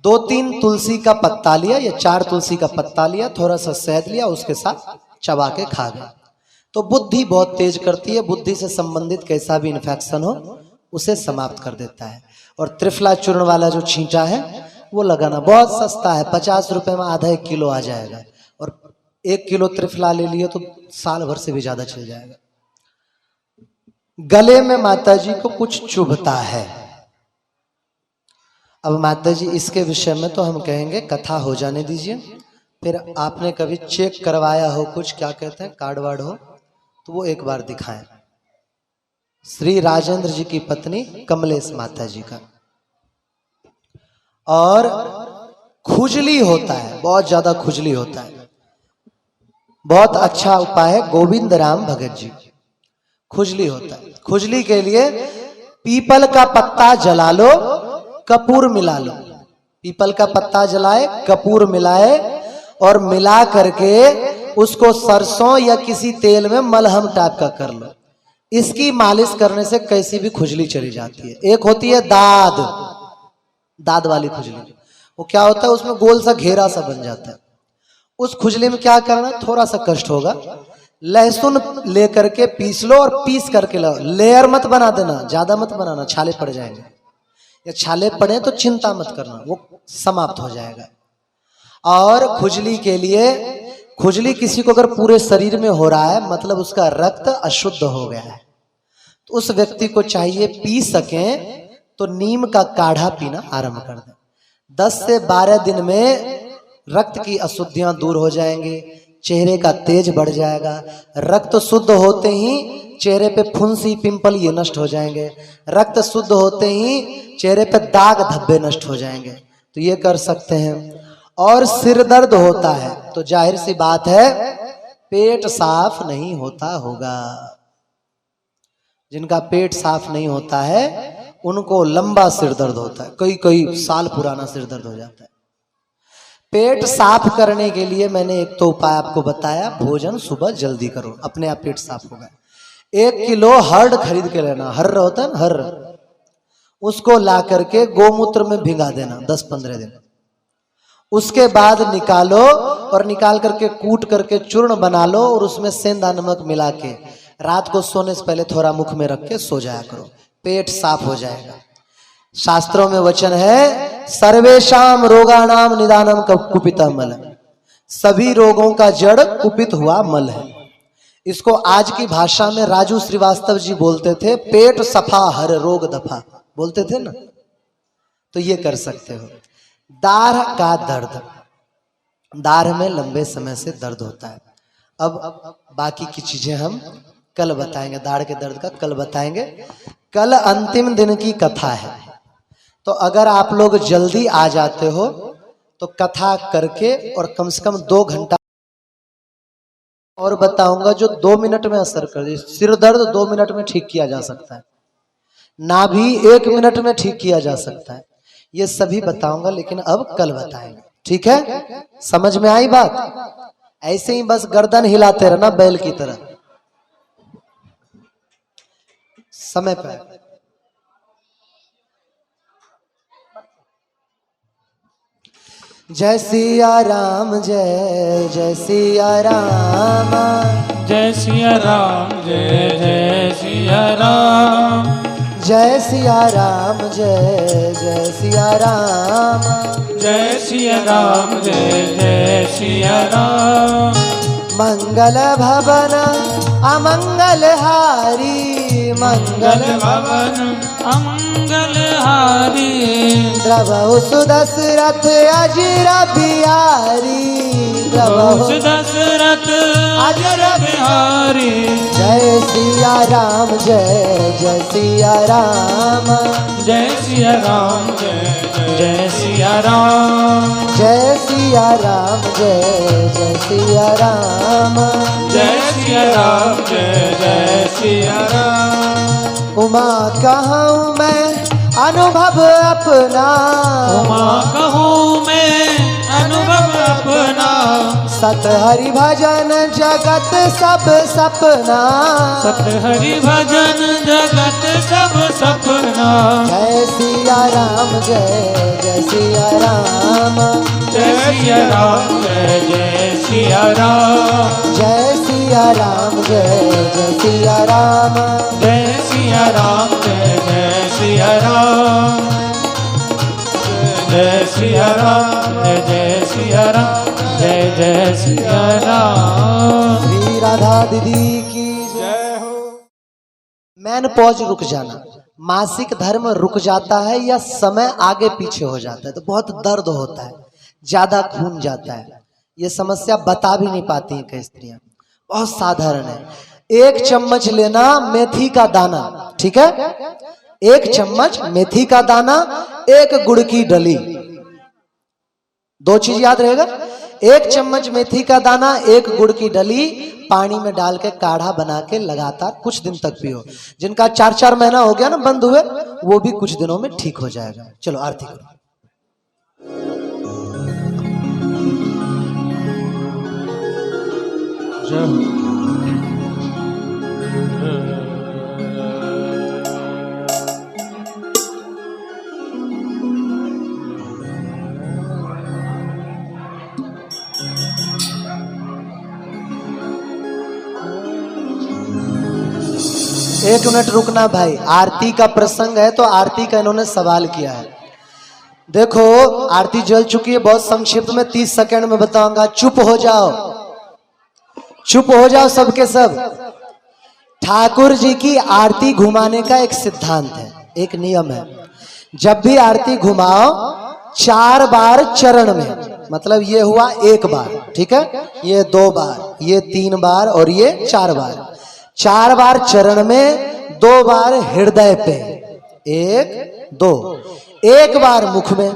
2-3 तुलसी का पत्ता लिया या 4 तुलसी का पत्ता लिया, थोड़ा सा शहद लिया, उसके साथ चबा के खा गए, तो बुद्धि बहुत तेज करती है। बुद्धि से संबंधित कैसा भी इन्फेक्शन हो उसे समाप्त कर देता है। और त्रिफला चूर्ण वाला जो छींटा है वो लगाना, बहुत सस्ता है, 50 रुपए में आधा 1 किलो आ जाएगा। और 1 किलो त्रिफला ले लिए तो साल भर से भी ज्यादा चल जाएगा। गले में माता जी को कुछ चुभता है। अब माता जी इसके विषय में तो हम कहेंगे कथा हो जाने दीजिए, फिर आपने कभी चेक करवाया हो कुछ, क्या कहते हैं, कार्ड वार्ड हो, तो वो एक बार दिखाएं। श्री राजेंद्र जी की पत्नी कमलेश माता जी का। और खुजली होता है, बहुत ज्यादा खुजली होता है, बहुत अच्छा उपाय है गोविंद राम भगत जी। खुजली होता है, खुजली के लिए पीपल का पत्ता जला लो, कपूर मिला लो। पीपल का पत्ता जलाए, कपूर मिलाए और मिला करके उसको सरसों या किसी तेल में मलहम टाइप का कर लो। इसकी मालिश करने से कैसी भी खुजली चली जाती है। एक होती है दाद वाली खुजली, वो क्या होता है, उसमें गोल सा घेरा सा बन जाता है। उस खुजली में क्या करना, थोड़ा सा कष्ट होगा, लहसुन लेकर के पीस लो और पीस करके लो। लेयर मत बना देना, ज्यादा मत बनाना, छाले पड़ जाएंगे। या छाले पड़े तो चिंता मत करना, वो समाप्त हो जाएगा। और खुजली के लिए, खुजली किसी को अगर पूरे शरीर में हो रहा है मतलब उसका रक्त अशुद्ध हो गया है, तो उस व्यक्ति को चाहिए पी सकें तो नीम का काढ़ा पीना आरंभ कर दें। 10 से 12 दिन में रक्त की अशुद्धियां दूर हो जाएंगी, चेहरे का तेज बढ़ जाएगा। रक्त शुद्ध होते ही चेहरे पे फुंसी, पिंपल ये नष्ट हो जाएंगे। रक्त शुद्ध होते ही चेहरे पे दाग धब्बे नष्ट हो जाएंगे। तो ये कर सकते हैं। और सिर दर्द होता है तो जाहिर सी बात है पेट साफ नहीं होता होगा। जिनका पेट साफ नहीं होता है उनको लंबा सिर दर्द होता है, कई कई साल पुराना सिर दर्द हो जाता है। पेट साफ करने के लिए मैंने एक तो उपाय आपको बताया, भोजन सुबह जल्दी करो, अपने आप पेट साफ होगा। 1 किलो हर्ड खरीद के लेना, हर्र होता है ना, हर्र, उसको ला करके गोमूत्र में भिंगा देना 10-15 दिन। उसके बाद निकालो और निकाल करके कूट करके चूर्ण बना लो और उसमें सेंधा नमक मिला के रात को सोने से पहले थोड़ा मुख में रख के सो जाया करो, पेट साफ हो जाएगा। शास्त्रों में वचन है सर्वेशाम रोगाणाम निदानम कुपिता मल, सभी रोगों का जड़ कुपित हुआ मल है। इसको आज की भाषा में राजू श्रीवास्तव जी बोलते थे, पेट सफा हर रोग दफा, बोलते थे ना। तो ये कर सकते हो। दाढ़ का दर्द, दाढ़ में लंबे समय से दर्द होता है। अब बाकी की चीजें हम कल बताएंगे, दाढ़ के दर्द का कल बताएंगे। कल अंतिम दिन की कथा है, तो अगर आप लोग जल्दी आ जाते हो तो कथा करके और कम से कम 2 घंटा और बताऊंगा जो 2 मिनट में असर कर दे। सिर दर्द 2 मिनट में ठीक किया जा सकता है, नाभि 1 मिनट में ठीक किया जा सकता है। ये सभी बताऊंगा लेकिन अब कल बताएंगे, ठीक है? समझ में आई बात? ऐसे ही बस गर्दन हिलाते रहना बैल की तरह, समय पर। जय सिया राम, जय जय सिया राम, जय सिया राम, जय जय सिया राम, जय सिया राम, जय जय सिया राम, जय सिया राम, जय जय सिया राम। मंगल भवन अमंगल हारी, मंगल भवन अमंगल हारी, द्रवहु सुदशरथ अजिर बिहारी, द्रवहु दशरथ अजर बिहारी। जय सिया राम, जय जय सिया राम, जय सिया राम, जय जय सिया राम, जय सिया राम, जय जय सिया राम, जय सिया राम, जय जय सिया राम। उमा कहूँ मैं अनुभव अपना, उमा कहूँ मैं अनुभव अपना, सत हरि भजन जगत सब सपना, सत हरि भजन जगत सब सपना। जय सिया राम, जय जय सिया राम, जय सिया राम, जय जय सिया राम, जय सिया राम, जय जय सिया राम, जय सिया राम, जय जय सिया राम, जय सिया राम, जय जय सिया राम, जय जय सिया राम। श्री राधा दीदी की जय हो। मेनोपॉज रुक जाना, मासिक धर्म रुक जाता है या समय आगे पीछे हो जाता है तो बहुत दर्द होता है, ज्यादा खून जाता है। ये समस्या बता भी नहीं पाती हैं कई स्त्रियां, बहुत साधारण है। 1 चम्मच लेना मेथी का दाना, ठीक है? 1 चम्मच मेथी का दाना, 1 गुड़ की डली, 2 चीज याद रहेगा। 1 चम्मच मेथी का दाना, 1 गुड़ की डली, पानी में डाल के काढ़ा बना के लगातार कुछ दिन तक पियो। जिनका 4-4 महीना हो गया ना बंद हुए, वो भी कुछ दिनों में ठीक हो जाएगा। चलो आरती करो। एक मिनट रुकना भाई, आरती का प्रसंग है तो आरती का इन्होंने सवाल किया है। देखो आरती जल चुकी है, बहुत संक्षिप्त में 30 सेकंड में बताऊंगा। चुप हो जाओ, चुप हो जाओ सबके सब। ठाकुर जी की आरती घुमाने का एक सिद्धांत है, एक नियम है। जब भी आरती घुमाओ 4 बार चरण में, मतलब ये हुआ 1 बार, ठीक है, ये 2 बार, ये 3 बार और ये 4 बार। 4 बार चरण में, 2 बार हृदय पे, 1 2, 1 बार मुख में,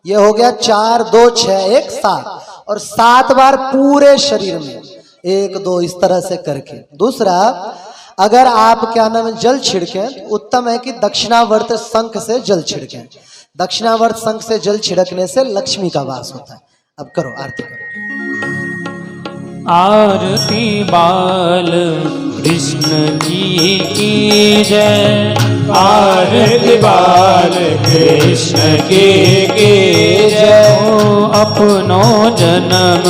ये हो गया 4 2 6 1 7, और 7 बार पूरे शरीर में, 1 2 इस तरह से करके। दूसरा, अगर आप क्या नाम है जल छिड़कें तो उत्तम है कि दक्षिणावर्त शंख से जल छिड़कें। दक्षिणावर्त शंख से जल छिड़कने से लक्ष्मी का वास होता है। अब करो आरती करो। आरती बाल कृष्ण जी की जय, आरती बाल कृष्ण की जय। ओ अपनो जन्म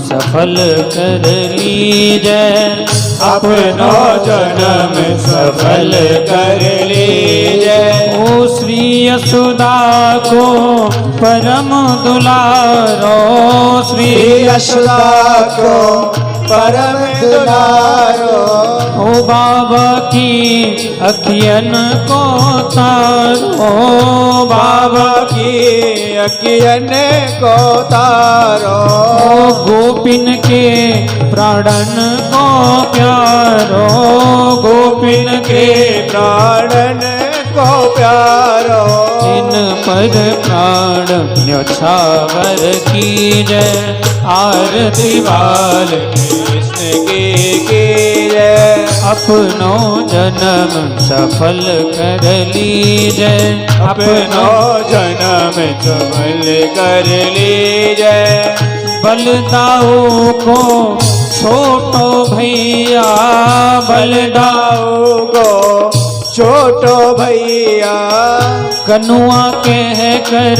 सफल कर लीजय, अपनो जन्म सफल कर लीजय। ओ श्री यशोदा को परम दुलारो, श्री यशोदा को परम दुलारो। ओ बाबा की अखियन को तारो, बाबा की अखियन को तारो। ओ गोपिन के प्राणन को प्यारो, गोपिन के प्राणन को प्यारो। इन पर प्राण न्योछावर की जय, आरती बाल कृष्ण की जय। अपनो जन्म सफल कर लीजय, अपनो जन्म सफल कर लीजय। बलदाऊ को छोटो भैया, बलदाऊ को छोटो भैया। कनुआ कह कर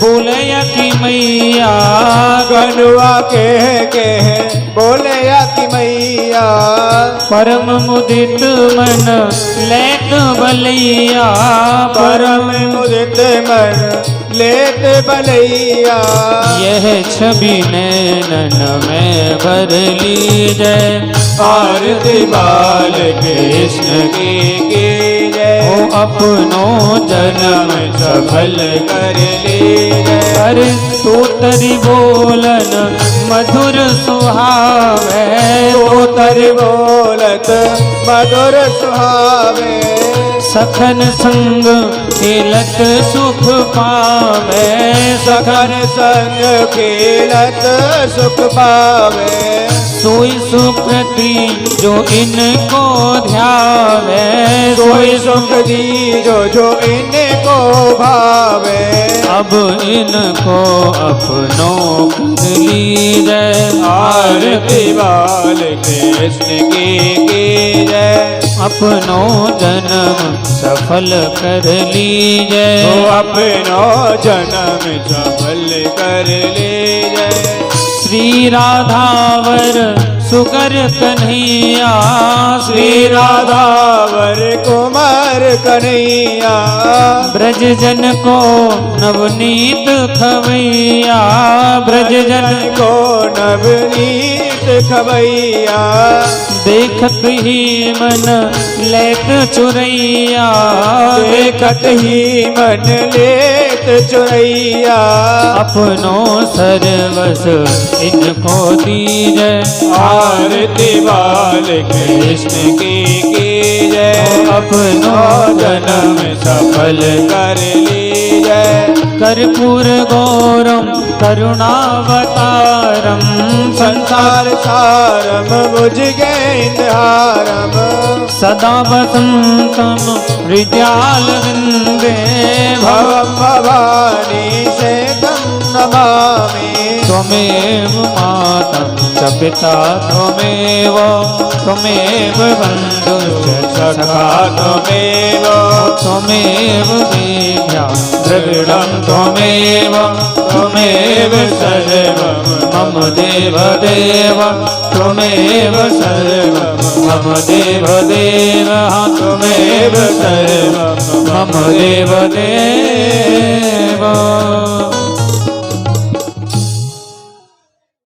बोलया कि मैया, कनुआ कह बोले की मैया। परम मुदित मन लेत बलैया, परम मुदित मन लेत बलैया। यह छवि नैनन में भर लीजय, आरती बाल कृष्ण की जय। ओ अपनो जन्म सफल कर लीजय। अरे तो तरी बोलन मधुर सुहावे, तो तर बोलत मधुर सुहावे। सखन संग खेलत सुख पावे, सखन संग खेलत सुख पावे। सोई सुकृति जो इनको ध्यावे, सोई सुख दी जो इनको भावे। अब इनको अपनो कर लीजय, आरती बाल कृष्ण की जय। अपनो जन्म सफल कर लीजय, तो अपनो जन्म सफल कर लीजय। श्री राधावर सुकर कन्हैया, श्री राधावर कुमार कन्हैया। ब्रज जन को नवनीत खवैया, ब्रज जन को नवनीत खवैया। देखत ही मन लेत चुरैया, देखत ही मन लेत चुरैया। अपनो सर्वस इनको दीजय, आरती बाल कृष्ण की जय। अपनो जन्म सफल कर लीजय। कर्पूर गौरम करुणावतारम, संसार सारम बुझ गए इंद्रहारम। सदा वसंतम हृदयालवृंदे, भवम भवानी से तम नमामि। त्वमेव माता च पिता त्वमेव त्वमेव बन्धुश्च सखा त्वमेव त्वमेव देव्या द्रविडं त्वमेव त्वमेव सर्वं मम देवदेव त्वमेव सर्वं मम देवदेव त्वमेव सर्वं मम देवदेव